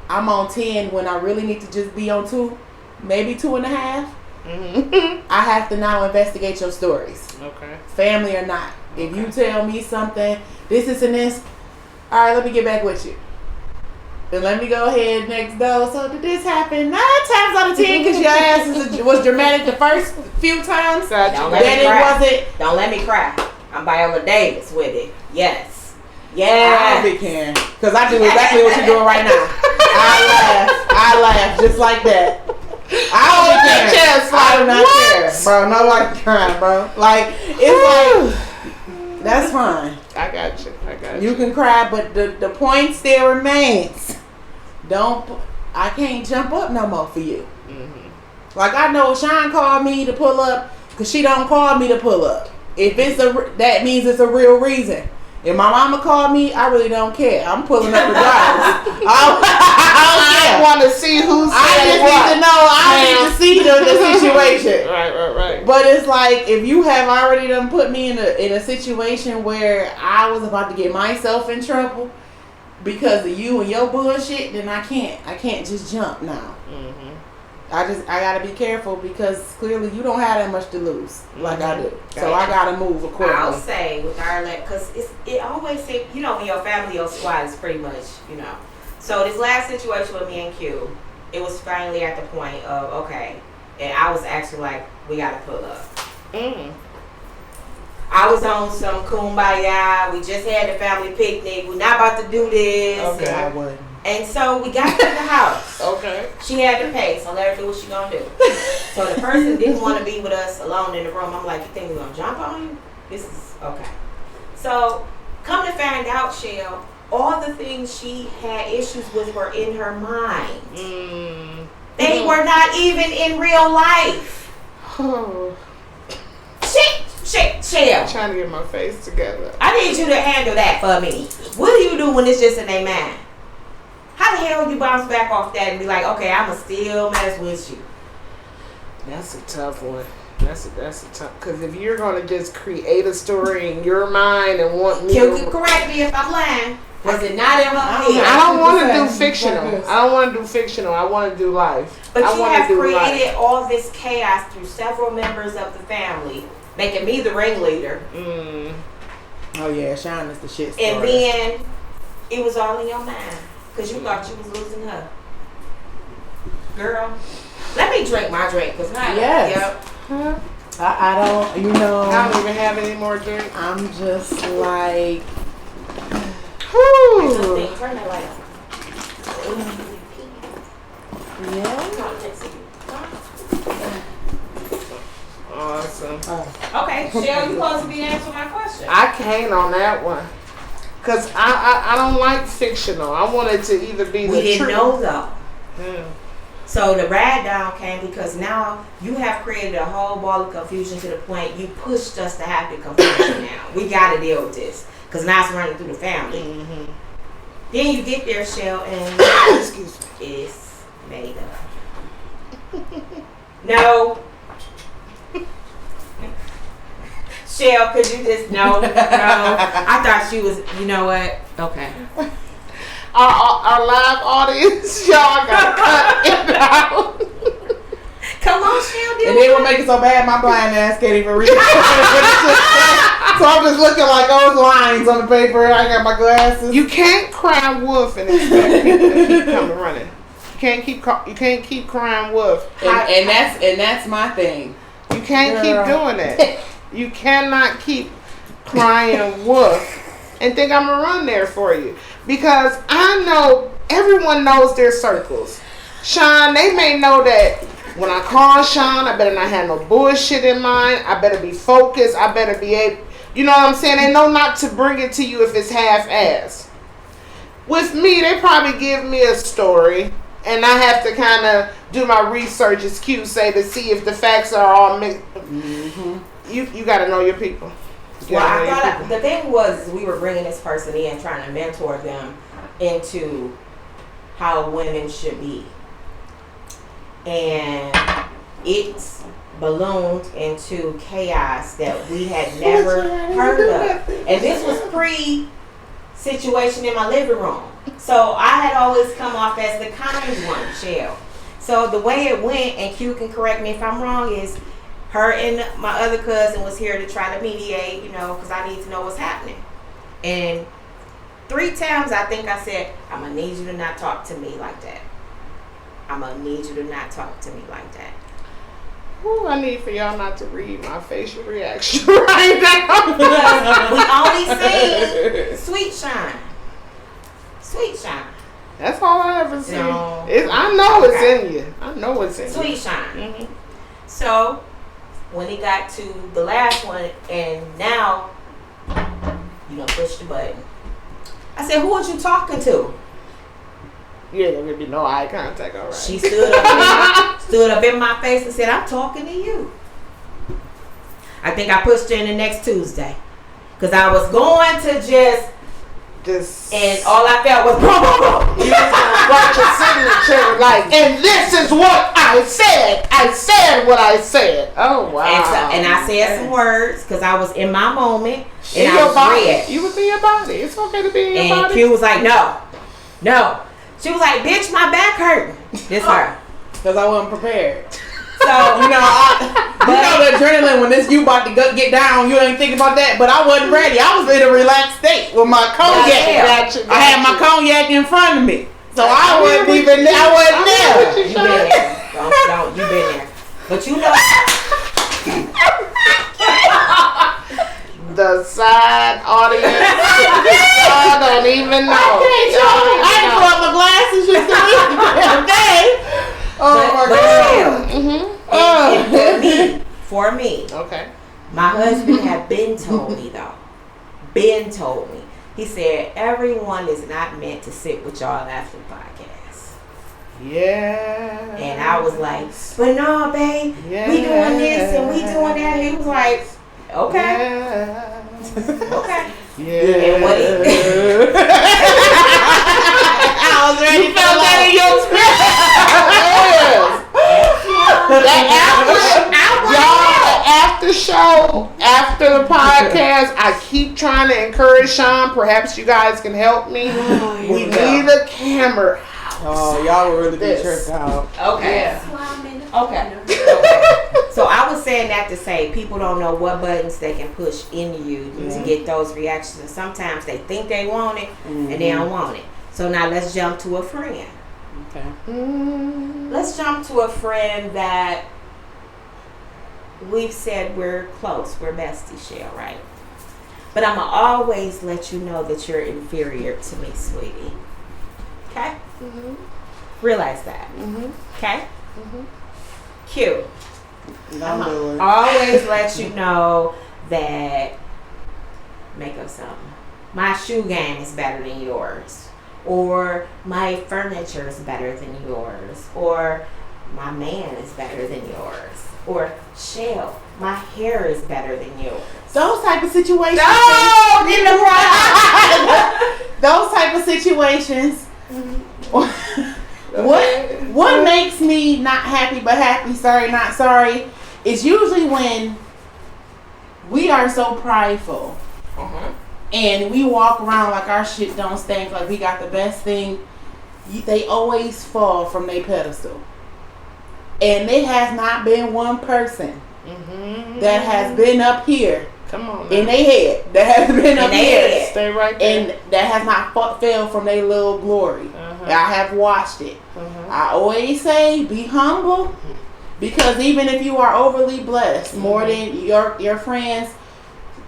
I'm on 10 when I really need to just be on 2, maybe 2.5, I have to now investigate your stories, Okay. family or not. If you tell me something, this and this, all right, let me get back with you. Then let me go ahead next door. So did this happen 9 times out of 10 because your ass was dramatic the first few times? Gotcha. Don't let Then me it cry. wasn't. Don't let me cry. I'm Viola Davis with it. Yes. I Yes. hope it can, because I do exactly what you're doing right now. I laugh just like that. I hope it can. Just I do like, not what? care. bro. No like crying, bro. Like it's like that's fine. I got you. You can cry, but the point still remains. I can't jump up no more for you. Mm-hmm. Like I know Sean called me to pull up because she don't call me to pull up. If it's that means it's a real reason. If my mama called me, I really don't care. I'm pulling up regardless. I want to see who's I just need to know. I need to see the situation. Right. But it's like if you have already done put me in a situation where I was about to get myself in trouble because of you and your bullshit, then I can't just jump now. Mm-hmm. I gotta be careful because clearly you don't have that much to lose like I do. So I gotta move accordingly. I'll say with our because it always seems, you know, when your family, your squad is pretty much, you know. So this last situation with me and Q, it was finally at the point of okay, and I was actually like, we gotta pull up. I was on some kumbaya. We just had the family picnic. We're not about to do this. Okay, I wouldn't. And so we got to the house. Okay. She had to pay, so let her do what she gonna do. So the person didn't want to be with us alone in the room. I'm like, you think we're gonna jump on you? This is okay. So come to find out, Shell, all the things she had issues with were in her mind. They were not even in real life. Oh. Shell. I'm trying to get my face together. I need you to handle that for me. What do you do when it's just in their mind? How the hell you bounce back off that and be like, okay, I'ma still mess with you? That's a tough one. That's a tough. Because if you're gonna just create a story in your mind and want me You can correct me if I'm lying. Was it not in her head? I don't want to do fictional. I don't want to do fictional. I want to do life. But I you wanna have do created life. all this chaos through several members of the family, making me the ringleader. Oh yeah, Sean is the shit story. And then it was all in your mind. Because you thought you was losing her. Girl, let me drink my drink. Because I don't, you know. I don't even have any more drink. I'm just like. Whew. Turn that light on. Yeah. Awesome. Okay, Shell, you supposed to be answering my question. I can't on that one. Because I don't like fictional. I want it to either be we the didn't truth. know though. So the rag down came because now you have created a whole ball of confusion to the point you pushed us to have the confusion now. We got to deal with this because now it's running through the family. Then you get there, Shell, and excuse me, it's made up. No. Shell, could you just no? I thought she was. You know what? Okay. Our live audience, y'all gotta cut it out. Come on, Shell. And then what make it so bad, my blind ass can't even read. So I'm just looking like those lines on the paper. I got my glasses. You can't cry wolf and expect people to keep coming running. You can't keep crying wolf. And that's my thing. You can't keep doing that. You cannot keep crying wolf and think I'm gonna run there for you. Because I know everyone knows their circles. Sean, they may know that when I call Sean, I better not have no bullshit in mind. I better be focused. I better be able, you know what I'm saying? They know not to bring it to you if it's half-assed. With me, they probably give me a story, and I have to kind of do my research, as Q say, to see if the facts are all mixed. You got to know your people. Well, I thought the thing was we were bringing this person in, trying to mentor them into how women should be, and it's ballooned into chaos that we had never heard of. And this was pre-situation in my living room, so I had always come off as the kind one, Shell. So the way it went, and Q can correct me if I'm wrong, is her and my other cousin was here to try to mediate, you know, because I need to know what's happening. And 3 times I think I said, I'm going to need you to not talk to me like that. I'm going to need you to not talk to me like that. Ooh, I need for y'all not to read my facial reaction right now. We only seen Sweet Shine. Sweet Shine. That's all I ever see. No. I know it's in you. I know it's in you. Sweet Shine. So when he got to the last one, and now you done pushed the button. I said, who was you talking to? Yeah, there would be no eye contact, all right. She stood up in my face and said, I'm talking to you. I think I pushed her in the next Tuesday. Because I was going to just, and all I felt was, boom, boom, boom. You just write your signature like, and this is what I said. I said what I said. Oh, wow. And I said some words because I was in my moment. In And your I was body. red. You was in your body. It's okay to be in your And body. Q was like, no. She was like, bitch, my back hurting. This her. Because I wasn't prepared. So, You know the adrenaline when you about to get down, you ain't thinking about that. But I wasn't ready. I was in a relaxed state with my cognac. Gotcha. I had my cognac in front of me, so I wasn't there. You been there. Don't. You been there. But you know. The side audience, y'all don't even know. I didn't pull up my glasses just to read the damn thing. Oh my god. And for me, Okay. my husband had been told me though. Ben told me. He said everyone is not meant to sit with y'all after the podcast. Yeah. And I was like, but no, babe, we doing this and we doing that. He was like, okay. Yeah. Okay. Yeah. And what he I was ready You felt that in your spirit. After show, after the podcast, I keep trying to encourage Sean. Perhaps you guys can help me. We need a camera. Oh, y'all were really This. tripped out. Okay. Okay. So I was saying that to say people don't know what buttons they can push in you to get those reactions. And sometimes they think they want it and they don't want it. So now let's jump to a friend. Okay. Let's jump to a friend that we've said we're close. We're besties, Shell, right? But I'm going to always let you know that you're inferior to me, sweetie. Okay? Realize that. Okay? Cute. Don't do it. Always let you know that, make up something. My shoe game is better than yours. Or my furniture is better than yours. Or my man is better than yours. Or Shell, my hair is better than yours. Those type of situations. No! Get the Those type of situations. What makes me not happy but happy, sorry not sorry, is usually when we are so prideful and we walk around like our shit don't stink, like we got the best thing. They always fall from their pedestal, and it has not been one person that has been up here. Come on. In their head, that has been up here. Stay right there. And that has not fell from their little glory. I have watched it. I always say, be humble, because even if you are overly blessed, more than your friends,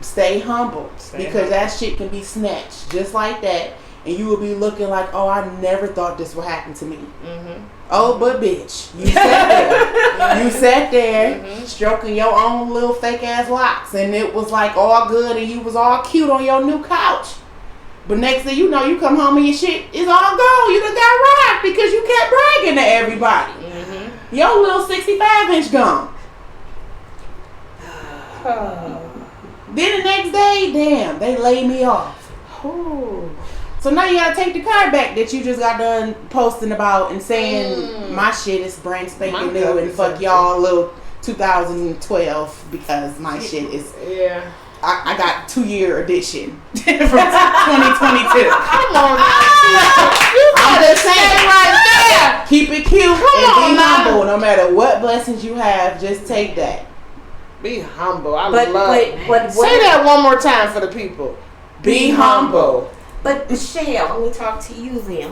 stay humble, because that shit can be snatched just like that, and you will be looking like, oh, I never thought this would happen to me. Oh, but bitch, you sat there. You sat there stroking your own little fake ass locks, and it was like all good, and you was all cute on your new couch. But next thing you know, you come home and your shit is all gone. You done got rocked because you kept bragging to everybody. Your little 65-inch gone. Then the next day, damn, they laid me off. So now you gotta take the car back that you just got done posting about and saying my shit is brand spanking new and fuck y'all little 2012 because my shit is I got 2-year edition from 2022. Come on. I'm just saying right there. Keep it cute and be humble. No matter what blessings you have, just take that. Be humble. I But love what Say that one more time for the people. Be humble. But Michelle, let me talk to you then.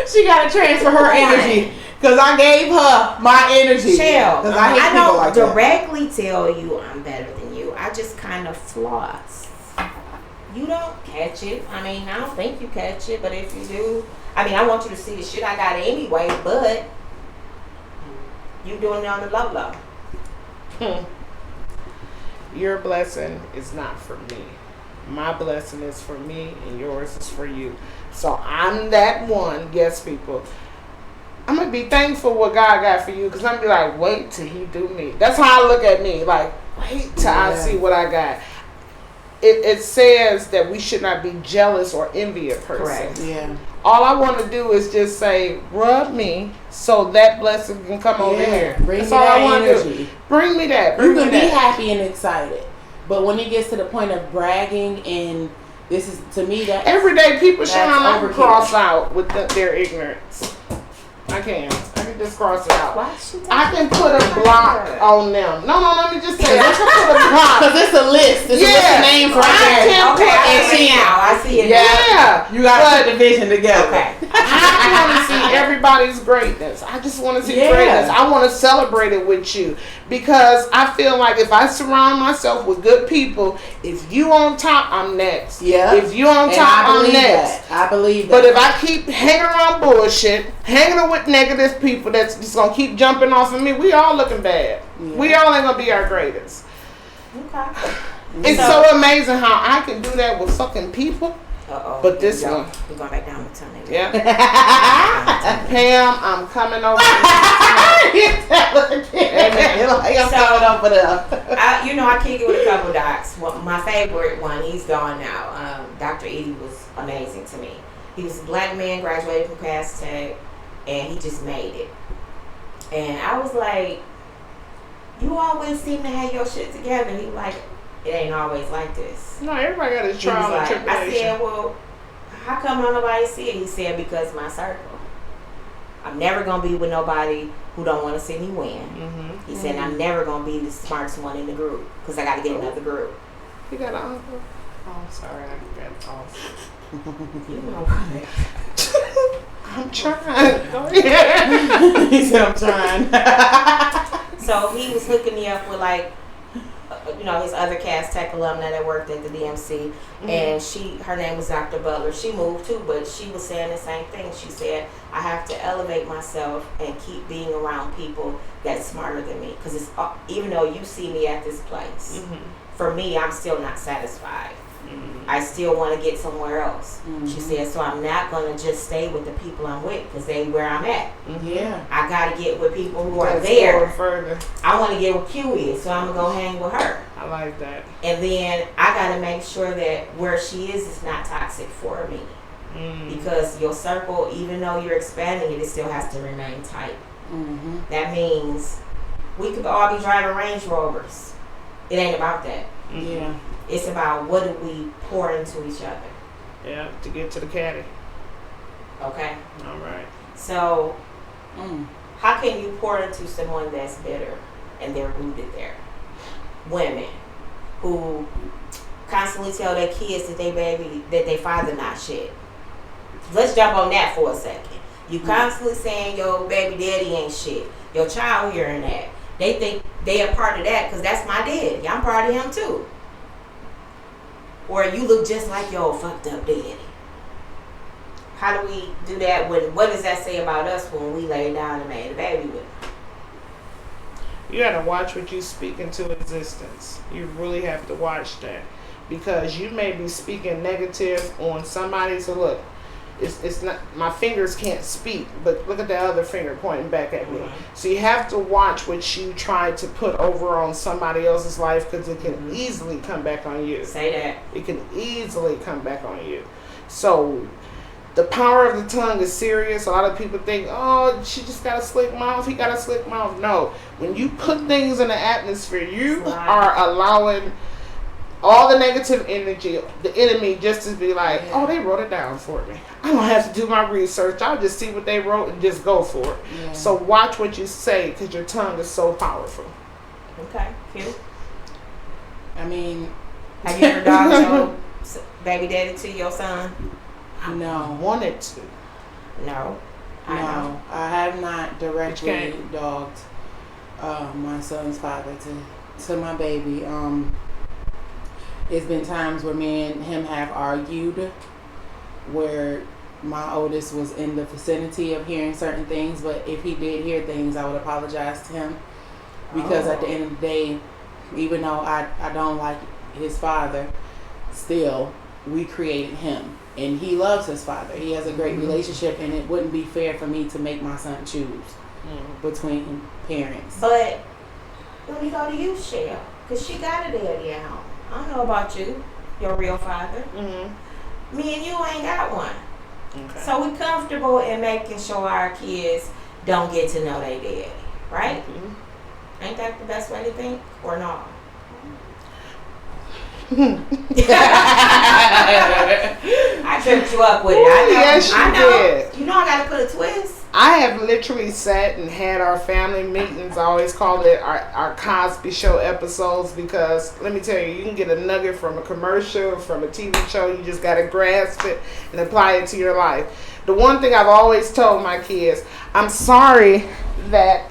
She got to transfer her energy because I gave her my energy. Michelle, Because I hate I people don't like that. directly tell you I'm better than you. I just kind of floss. You don't catch it. I mean, I don't think you catch it, but if you do, I mean, I want you to see the shit I got anyway, but you doing it on the low low. Your blessing is not for me. My blessing is for me, and yours is for you. So I'm that one. Yes, people. I'm gonna be thankful what God got for you, because I'm gonna be like, wait till He do me. That's how I look at me. Like, wait till I see what I got. It says that we should not be jealous or envy a person. Correct. Yeah. All I want to do is just say, rub me so that blessing can come over here. Bring That's me all that I want to energy. do. Bring me that. You Bring can me be that. happy and excited, but when it gets to the point of bragging, and this is, to me, that Every day people shine I can overkill. cross out with their ignorance. I can just cross it out. Why she I can put a block on them. No, let me just say, I can put a block. because it's a list. It's a list of names right I there. can Okay, I put see it now. I see it. Yeah. You gotta put the vision together. Okay. I want to see everybody's greatness. I just want to see Yeah. greatness. I want to celebrate it with you, because I feel like if I surround myself with good people, if you on top, I'm next. Yeah. If you on And top, I I'm believe next. that. I believe that. But if I keep hanging around bullshit, hanging with negative people that's just gonna keep jumping off of me, we all looking bad. Yeah. We all ain't gonna be our greatest. Okay. It's so amazing how I can do that with fucking people. Uh-oh. But this Here we go. one. We're going back down the tunnel. Yeah. Pam, I'm coming over. Like I'm coming over there. I kick it with a couple docs. Well, my favorite one, he's gone now. Dr. Edie was amazing to me. He was a black man, graduated from Cass Tech, and he just made it. And I was like, you always seem to have your shit together. He was like, it ain't always like this. No, everybody got his He was trial and like, I tribulation. said, well, how come don't nobody see it? He said, because my circle. I'm never going to be with nobody who don't want to see me win. Mm-hmm. He said, I'm never going to be the smartest one in the group because I got to get another group. You got an uncle? Oh, I'm sorry, I got off. You know what? I'm trying. Go ahead. He said I'm trying. So he was hooking me up with his other Cass Tech alumni that worked at the DMC, and her name was Dr. Butler. She moved too, but she was saying the same thing. She said, I have to elevate myself and keep being around people that's smarter than me, because it's even though you see me at this place, for me, I'm still not satisfied. I still want to get somewhere else. She said, so I'm not going to just stay with the people I'm with, because they where I'm at. Yeah. I got to get with people who are That's there. going further. I want to get where Q is, so I'm going to go hang with her. I like that. And then I got to make sure that where she is not toxic for me. Because your circle, even though you're expanding it still has to remain tight. That means we could all be driving Range Rovers. It ain't about that. Yeah. It's about what do we pour into each other. Yeah, to get to the caddy. Okay? All right. So, how can you pour into someone that's bitter and they're rooted there? Women who constantly tell their kids that they father not shit. Let's jump on that for a second. You constantly saying your baby daddy ain't shit. Your child hearing that. They think they are part of that because that's my daddy. I'm part of him too. Or you look just like your fucked up daddy. How do we do that? What does that say about us when we lay down and made a baby with him? You got to watch what you speak into existence. You really have to watch that, because you may be speaking negative on somebody. So look, it's not, my fingers can't speak, but look at the other finger pointing back at me. So you have to watch what you try to put over on somebody else's life, because it can easily come back on you. Say that. It can easily come back on you. So the power of the tongue is serious. A lot of people think, oh, she just got a slick mouth, he got a slick mouth. No, when you put things in the atmosphere, you are allowing all the negative energy, the enemy, just to be like, oh, they wrote it down for me. I don't have to do my research. I'll just see what they wrote and just go for it. Yeah. So watch what you say, because your tongue is so powerful. Okay, cute. I mean, Have you ever dogged your baby daddy to your son? no. Wanted to. No. I know. No, I have not directly Okay. dogged my son's father to my baby. It's been times where me and him have argued, where my oldest was in the vicinity of hearing certain things, but if he did hear things, I would apologize to him. because at the end of the day, even though I don't like his father, still we created him, and he loves his father. He has a great relationship, and it wouldn't be fair for me to make my son choose between parents. But let me go to you, Shell, because she got a daddy at home. I don't know about you, your real father. Mm-hmm. Me and you ain't got one. Okay. So we comfortable in making sure our kids don't get to know their daddy, right? Mm-hmm. Ain't that the best way to think, or not? I tripped you up with it. I know. Yes, you I know. did. You know I gotta put a twist. I have literally sat and had our family meetings. I always call it our Cosby Show episodes, because let me tell you, you can get a nugget from a commercial, from a TV show. You just got to grasp it and apply it to your life. The one thing I've always told my kids, I'm sorry that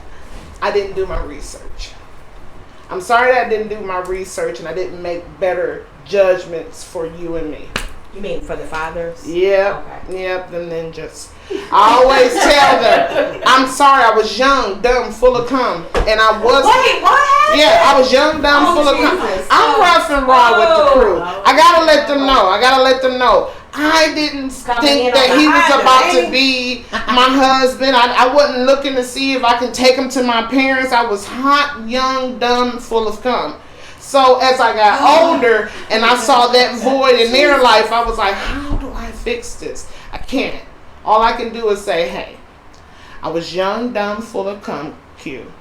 I didn't do my research. I'm sorry that I didn't do my research and I didn't make better judgments for you and me. You mean for the fathers? Yep, Okay. yep, and then just, I always tell them, I'm sorry, I was young, dumb, full of cum, and I wasn't. Wait, what happened? Yeah, I was young, dumb, full of cum. Jesus. I'm rough and raw with the crew. Oh. I gotta let them know. I didn't think that he was about to be my husband. I wasn't looking to see if I can take him to my parents. I was hot, young, dumb, full of cum. So as I got older and I saw that void in their life, I was like, how do I fix this? I can't. All I can do is say, hey, I was young, dumb, full of cum, Q.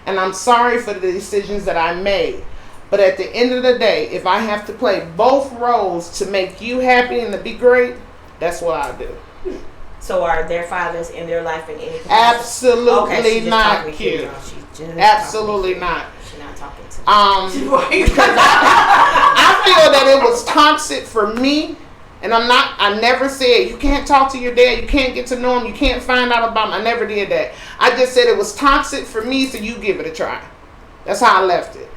And I'm sorry for the decisions that I made. But at the end of the day, if I have to play both roles to make you happy and to be great, that's what I do. So are their fathers in their life in any capacity? Absolutely Okay, she's just not, talking to Q. you, y'all. She's just Absolutely talking to you. not. She's not talking to me. Because I feel that it was toxic for me, and I never said you can't talk to your dad, you can't get to know him, you can't find out about him. I never did that. I just said it was toxic for me, so you give it a try. That's how I left it.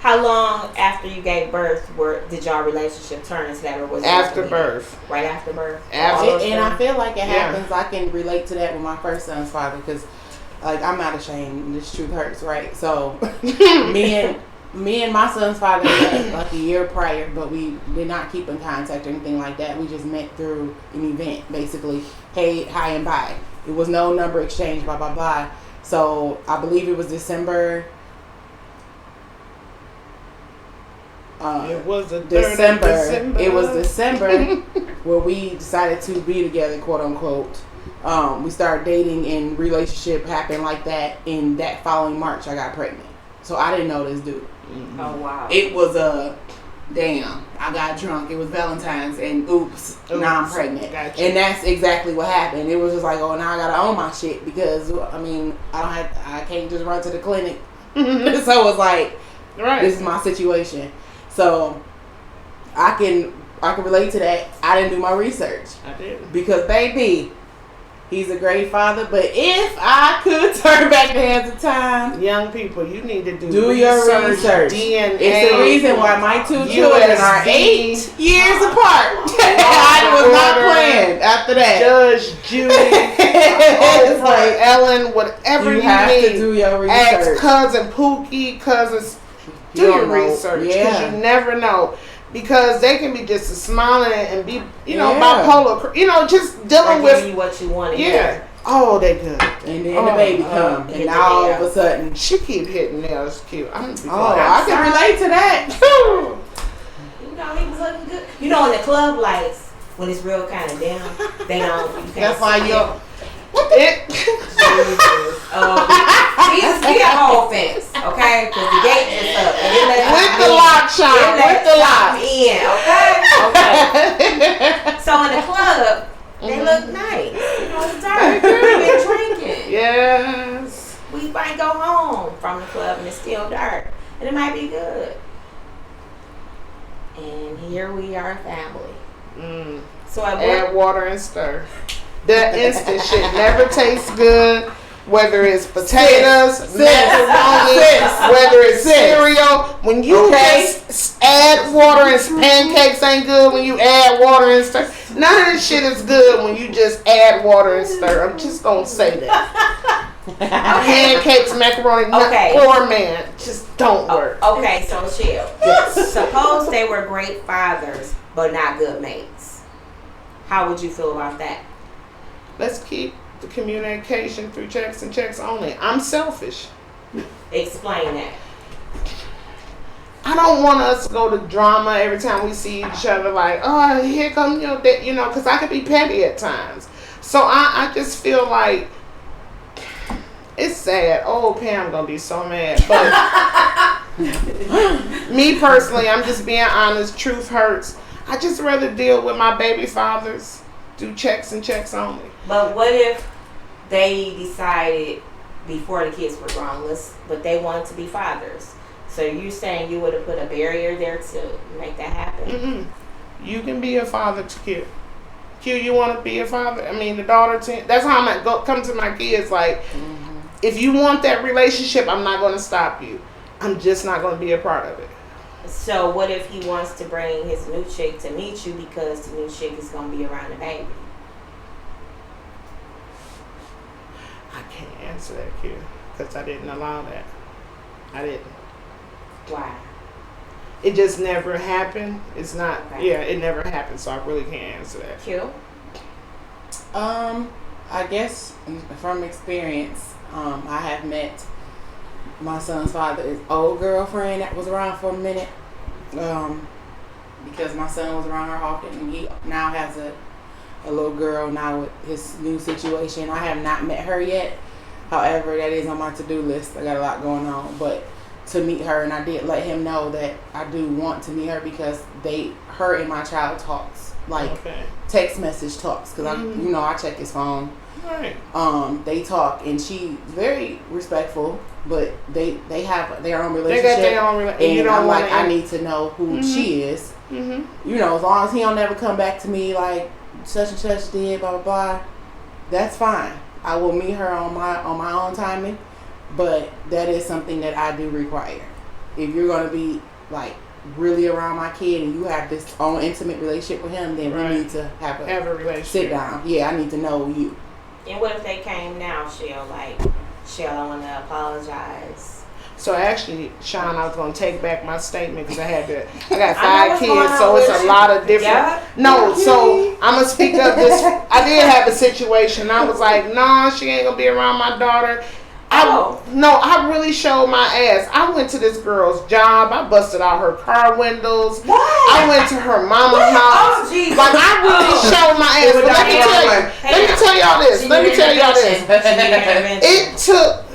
How long after you gave birth did y'all relationship turn into that, or was it After birth. Right after birth? And I feel like it happens. I can relate to that with my first son's father, because like I'm not ashamed. This truth hurts, right? So me and my son's father met like a year prior, but we did not keep in contact or anything like that. We just met through an event, basically. Hey, hi, and bye. It was no number exchange, blah blah blah. So I believe it was December. It was December. It was December where we decided to be together, quote unquote. We started dating and relationship happened like that. In that following March, I got pregnant. So I didn't know this dude. Oh wow. It was damn. I got drunk. It was Valentine's and oops, now I'm pregnant. Gotcha. And that's exactly what happened. It was just like, oh, now I gotta own my shit, because I mean I can't just run to the clinic. So it was like, Right. this is my situation. So I can relate to that. I didn't do my research. I did. Because baby, he's a great father. But if I could turn back the hands of time, Young people, you need to do your research. DNA. It's the reason why my two children are 8 years apart. I was not playing after that. Judge, Judy, It's like, Ellen, whatever you have need. to do your Ask research. cousin Pookie, cousins. Do You your don't know. research, because Yeah. you never know. Because they can be just smiling and be, Yeah. bipolar. Just dealing Or give with. you what you want to Yeah. hear. Oh, they good. And then the baby come, hit and the now all nail. of a sudden, She keep hitting nails. Cute. I'm gonna be oh, quiet. I can relate to that. You know, he was looking good. You know, in the club lights, when it's real kind of down, they don't. You can't That's why see you. it. It. Jesus, be a whole fence, okay? Because the gate is up. And it lets With them the in. lock shot. It With lets the them lock. in, okay? Okay. So in the club, they look nice. You know, it's dark. We've been drinking. Yes. We might go home from the club and it's still dark. And it might be good. And here we are, family. Mm. So at Add what? water and stir. That instant shit never tastes good. Whether it's potatoes, macaroni, whether it's cereal, when you just add water and pancakes ain't good when you add water and stir. None of this shit is good when you just add water and stir. I'm just gonna say that. Pancakes, macaroni, poor man, just don't work. Okay, so chill. Suppose they were great fathers, but not good mates. How would you feel about that? Let's keep the communication through checks and checks only. I'm selfish. Explain that. I don't want us to go to drama every time we see each other. Like, oh, here come because I could be petty at times. So I just feel like it's sad. Oh, Pam gonna be so mad. But me personally, I'm just being honest. Truth hurts. I just rather deal with my baby fathers. Do checks and checks only. But what if they decided before the kids were grown, but they wanted to be fathers? So you saying you would have put a barrier there to make that happen? Mm-hmm. You can be a father to Q. Q, you want to be a father? I mean, the daughter. That's how I'm gonna come to my kids. Like, if you want that relationship, I'm not going to stop you. I'm just not going to be a part of it. So what if he wants to bring his new chick to meet you because the new chick is going to be around the baby? I can't answer that, Q, because I didn't allow that. I didn't. Why? It just never happened. It's not. Okay. Yeah, it never happened. So I really can't answer that. Q? I guess from experience, I have met my son's father's old girlfriend that was around for a minute. Because my son was around her often, and he now has a little girl now with his new situation. I have not met her yet. However, that is on my to-do list. I got a lot going on, but to meet her, and I did let him know that I do want to meet her because her and my child talks, like text message talks, because I check his phone. Right. They talk, and she's very respectful, but they have their own relationship. They got their own relationship, and I'm like, I need to know who she is. Mm-hmm. As long as he don't ever come back to me like such and such did, blah blah blah. That's fine. I will meet her on my own timing, but that is something that I do require. If you're gonna be like really around my kid and you have this own intimate relationship with him, then we need to have a relationship. Sit down. Yeah, I need to know you. And what if they came now, Shell? Like, Shell, I want to apologize. So actually, Sean, I was going to take back my statement because I got 5 kids, so it's a lot of different. Yeah. No, so I'm going to speak of this. I did have a situation. I was like, nah, she ain't going to be around my daughter. I really showed my ass. I went to this girl's job. I busted out her car windows. What? I went to her mama's house. Oh, geez. Like, I really showed my ass. But let me tell y'all this. It took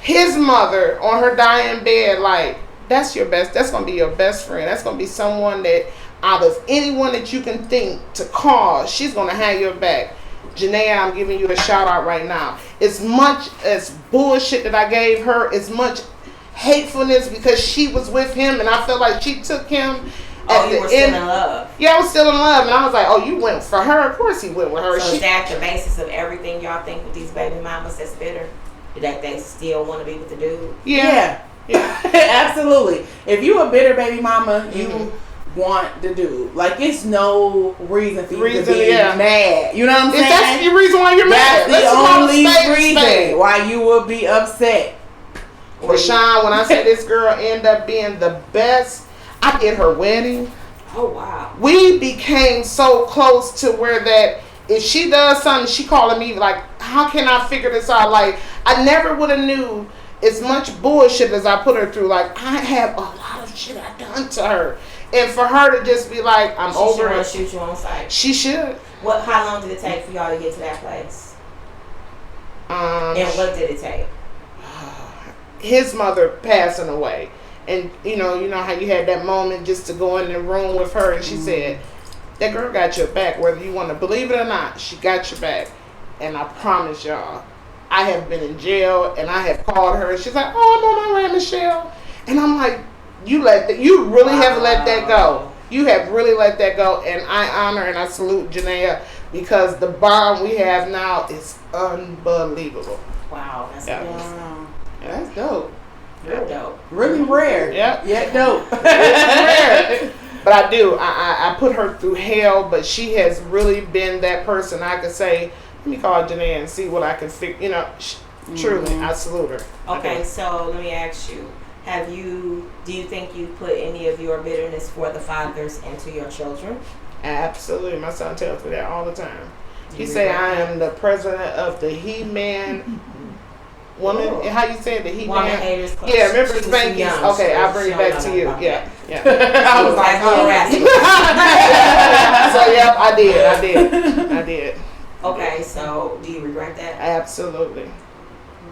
his mother on her dying bed, like, that's going to be your best friend. That's going to be someone that out of anyone that you can think to call, she's going to have your back. Janae, I'm giving you a shout out right now. As much as bullshit that I gave her, as much hatefulness because she was with him and I felt like she took him. You were still in love. Yeah, I was still in love, and I was like, "Oh, you went for her? Of course he went with her." So is that the basis of everything y'all think with these baby mamas that's bitter? That they still want to be with the dude? Yeah. Absolutely. If you a bitter baby mama, you want the dude. Like, it's no reason for you to be mad. You know what I'm saying? That's the reason why you're mad. That's the only reason why you will be upset. Rashawn, when I say this girl ended up being the best, I did her wedding. Oh, wow. We became so close to where that if she does something, she calling me like, how can I figure this out? Like, I never would have knew as much bullshit as I put her through. Like, I have a lot of shit I done to her. And for her to just be like, I'm over it. She should shoot you on sight. She should. How long did it take for y'all to get to that place? And what did it take? His mother passing away. And you know how you had that moment just to go in the room with her and she said, that girl got your back, whether you want to believe it or not, she got your back. And I promise y'all, I have been in jail and I have called her and she's like, oh, I'm on my way, Michelle. And I'm like, you really have let that go. You have really let that go, and I honor and I salute Janaea because the bond we have now is unbelievable. Wow, that's Yeah. amazing. Wow. That's dope. Real dope. Really rare. Yep. Yeah, dope. Rare. But I do. I put her through hell, but she has really been that person I could say, let me call Janae and see what I can figure. You know, truly, I salute her. Okay, so let me ask you: do you think you put any of your bitterness for the fathers into your children? Absolutely. My son tells me that all the time. He You say regret I that? am the president of the He-Man woman. Ooh. How you say it? The Woman He-Man. haters club. Yeah, remember She was too Spankies? young, Okay, so I'll bring she it don't back know to you. about Yeah, that. yeah. I was like, oh, So yep, I did. Okay, so do you regret that? Absolutely.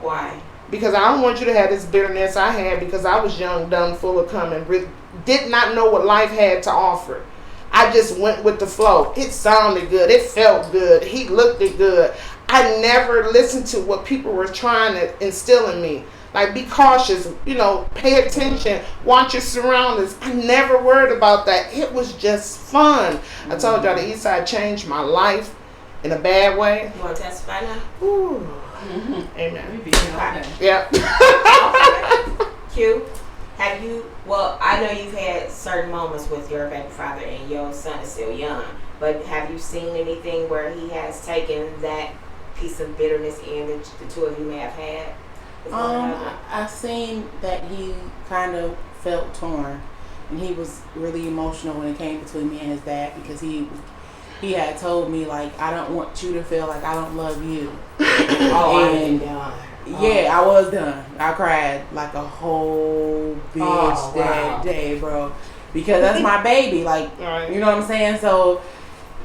Why? Because I don't want you to have this bitterness I had because I was young, dumb, full of cum, and did not know what life had to offer. I just went with the flow. It sounded good. It felt good. He looked it good. I never listened to what people were trying to instill in me. Like, be cautious, pay attention, watch your surroundings. I never worried about that. It was just fun. I told y'all the East Side changed my life in a bad way. You want to testify now? Ooh. Amen. Okay. Yeah. Q, I know you've had certain moments with your baby father and your son is still young, but have you seen anything where he has taken that piece of bitterness in that the two of you may have had? I seen that he kind of felt torn, and he was really emotional when it came between me and his dad because he had told me, like, I don't want you to feel like I don't love you. And yeah, I was done. I cried like a whole bitch that day, bro, because that's my baby. Like, Right. you know what I'm saying? So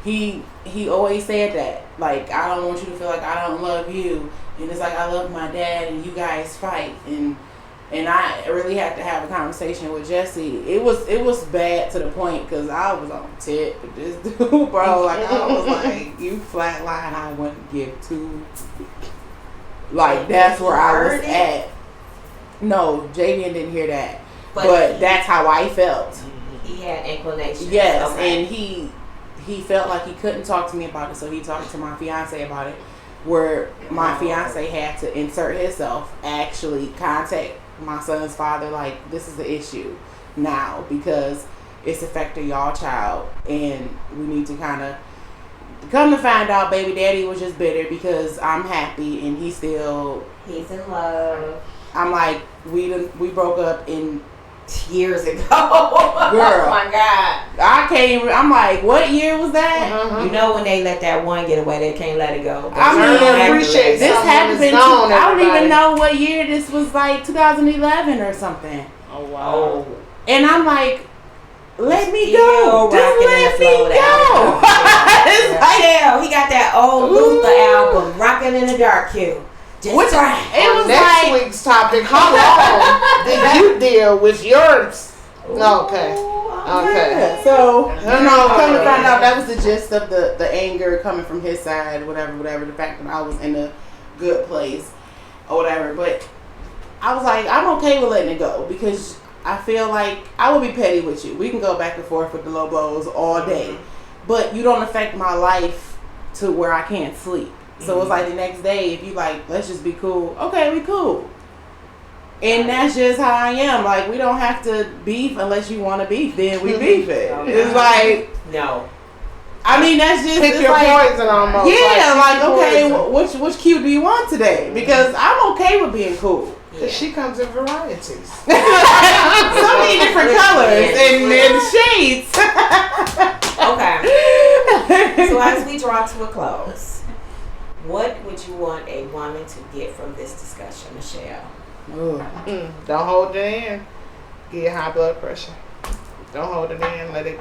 he always said that, like, I don't want you to feel like I don't love you. And it's like, I love my dad and you guys fight. And I really had to have a conversation with Jesse. It was bad to the point because I was on tip with this dude, bro. Like, I was like, you flatline, I wouldn't give two. Like, that's where I was at. No, Javian didn't hear that. But that's how I felt. He had inclination. Yes, okay. and he felt like he couldn't talk to me about it, so he talked to my fiance about it, where my fiance had to insert himself, actually contact my son's father, like, this is the issue now because it's affecting y'all child, and we need to kind of come to find out baby daddy was just bitter because I'm happy and he's in love. I'm like, we broke up in years ago. Girl. Oh my God. I can't even, I'm like, what year was that? Uh-huh. You know when they let that one get away, they can't let it go. I mean, appreciate this someone happened is in gone, I don't everybody. even know what year this was, like 2011 or something. Oh wow. And I'm like, let me Still go. Just rocking in let the me flow of go. that. It's like, Michelle, he got that old Luther album, Rockin' in the Dark Q. which it was Next like, week's topic, how long did you deal with yours? Okay. yeah. So, come to find out, that was the gist of the anger coming from his side, whatever, the fact that I was in a good place or whatever. But I was like, I'm okay with letting it go because I feel like I will be petty with you. We can go back and forth with the low blows all day, but you don't affect my life to where I can't sleep. So it's like the next day, if you like, let's just be cool. Okay, we cool. And that's just how I am. Like, we don't have to beef unless you want to beef. Then we beef it. It's like, no. I mean, that's just Pick it's your like, poison almost. yeah, like okay, poison. which cue do you want today? Because I'm okay with being cool. Cause she comes in varieties. So many different colors and shades. Okay. So as we draw to a close, what would you want a woman to get from this discussion, Michelle? Don't hold it in. Get high blood pressure. Don't hold it in. Let it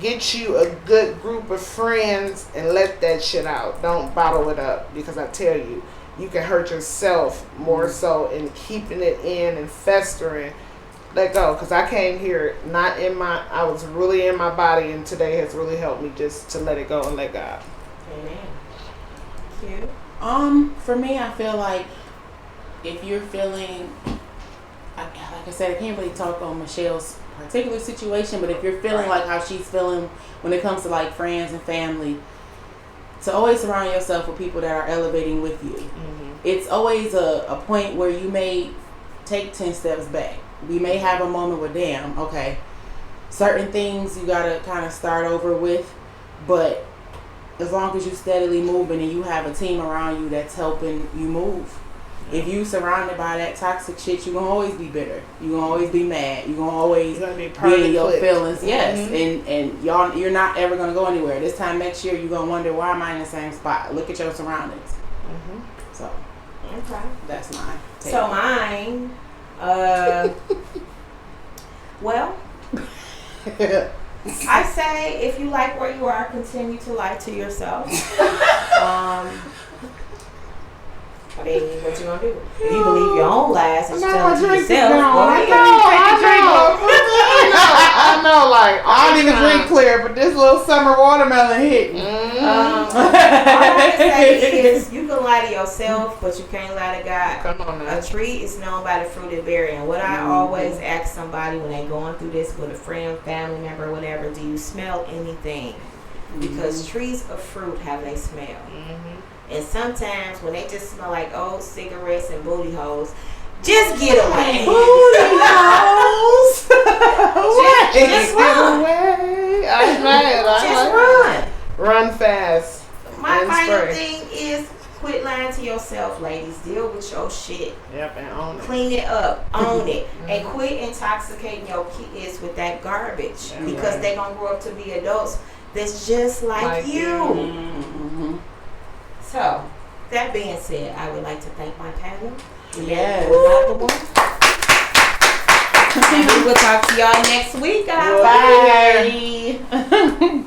get you a good group of friends and let that shit out. Don't bottle it up because I tell you, you can hurt yourself more so in keeping it in and festering. Let go, because I came here I was really in my body, and today has really helped me just to let it go and let God. Amen. Cute. For me, I feel like if you're feeling, like I said, I can't really talk on Michelle's particular situation, but if you're feeling like how she's feeling when it comes to like friends and family, to always surround yourself with people that are elevating with you. Mm-hmm. It's always a point where you may take 10 steps back. We may have a moment where, damn, okay, certain things you gotta kind of start over with, but as long as you steadily moving and you have a team around you that's helping you move. If you surrounded by that toxic shit, you're gonna always be bitter. You're gonna always be mad. You're gonna always be in your feelings. Yes, Mm-hmm. and you're not ever gonna go anywhere. This time next year, you're gonna wonder, why am I in the same spot? Look at your surroundings. Mm-hmm. So Okay. that's mine. So mine, well, I say if you like where you are, continue to lie to yourself. I mean, what you gonna do? If you believe your own lies and you tell them to yourself, well, I know, like, I don't even drink clear, but this little summer watermelon hit me. all I can say is you can lie to yourself, but you can't lie to God. Come on now. A tree is known by the fruit it bears. And what I always ask somebody when they going through this with a friend, family member, whatever, do you smell anything? Because trees of fruit have a smell. Mm-hmm. And sometimes when they just smell like old cigarettes and booty holes, just get away. Booty holes. Just run. Away. I'm mad. Just run. Run fast. My And final spray. thing is quit lying to yourself, ladies. Deal with your shit. Yep, and own it. Clean it up. Own it. And quit intoxicating your kids with that garbage. Yeah, Because right. they going to grow up to be adults that's just like you. Mm-hmm. So, that being said, I would like to thank my panel. Yes. And we will talk to y'all next week, guys. Bye.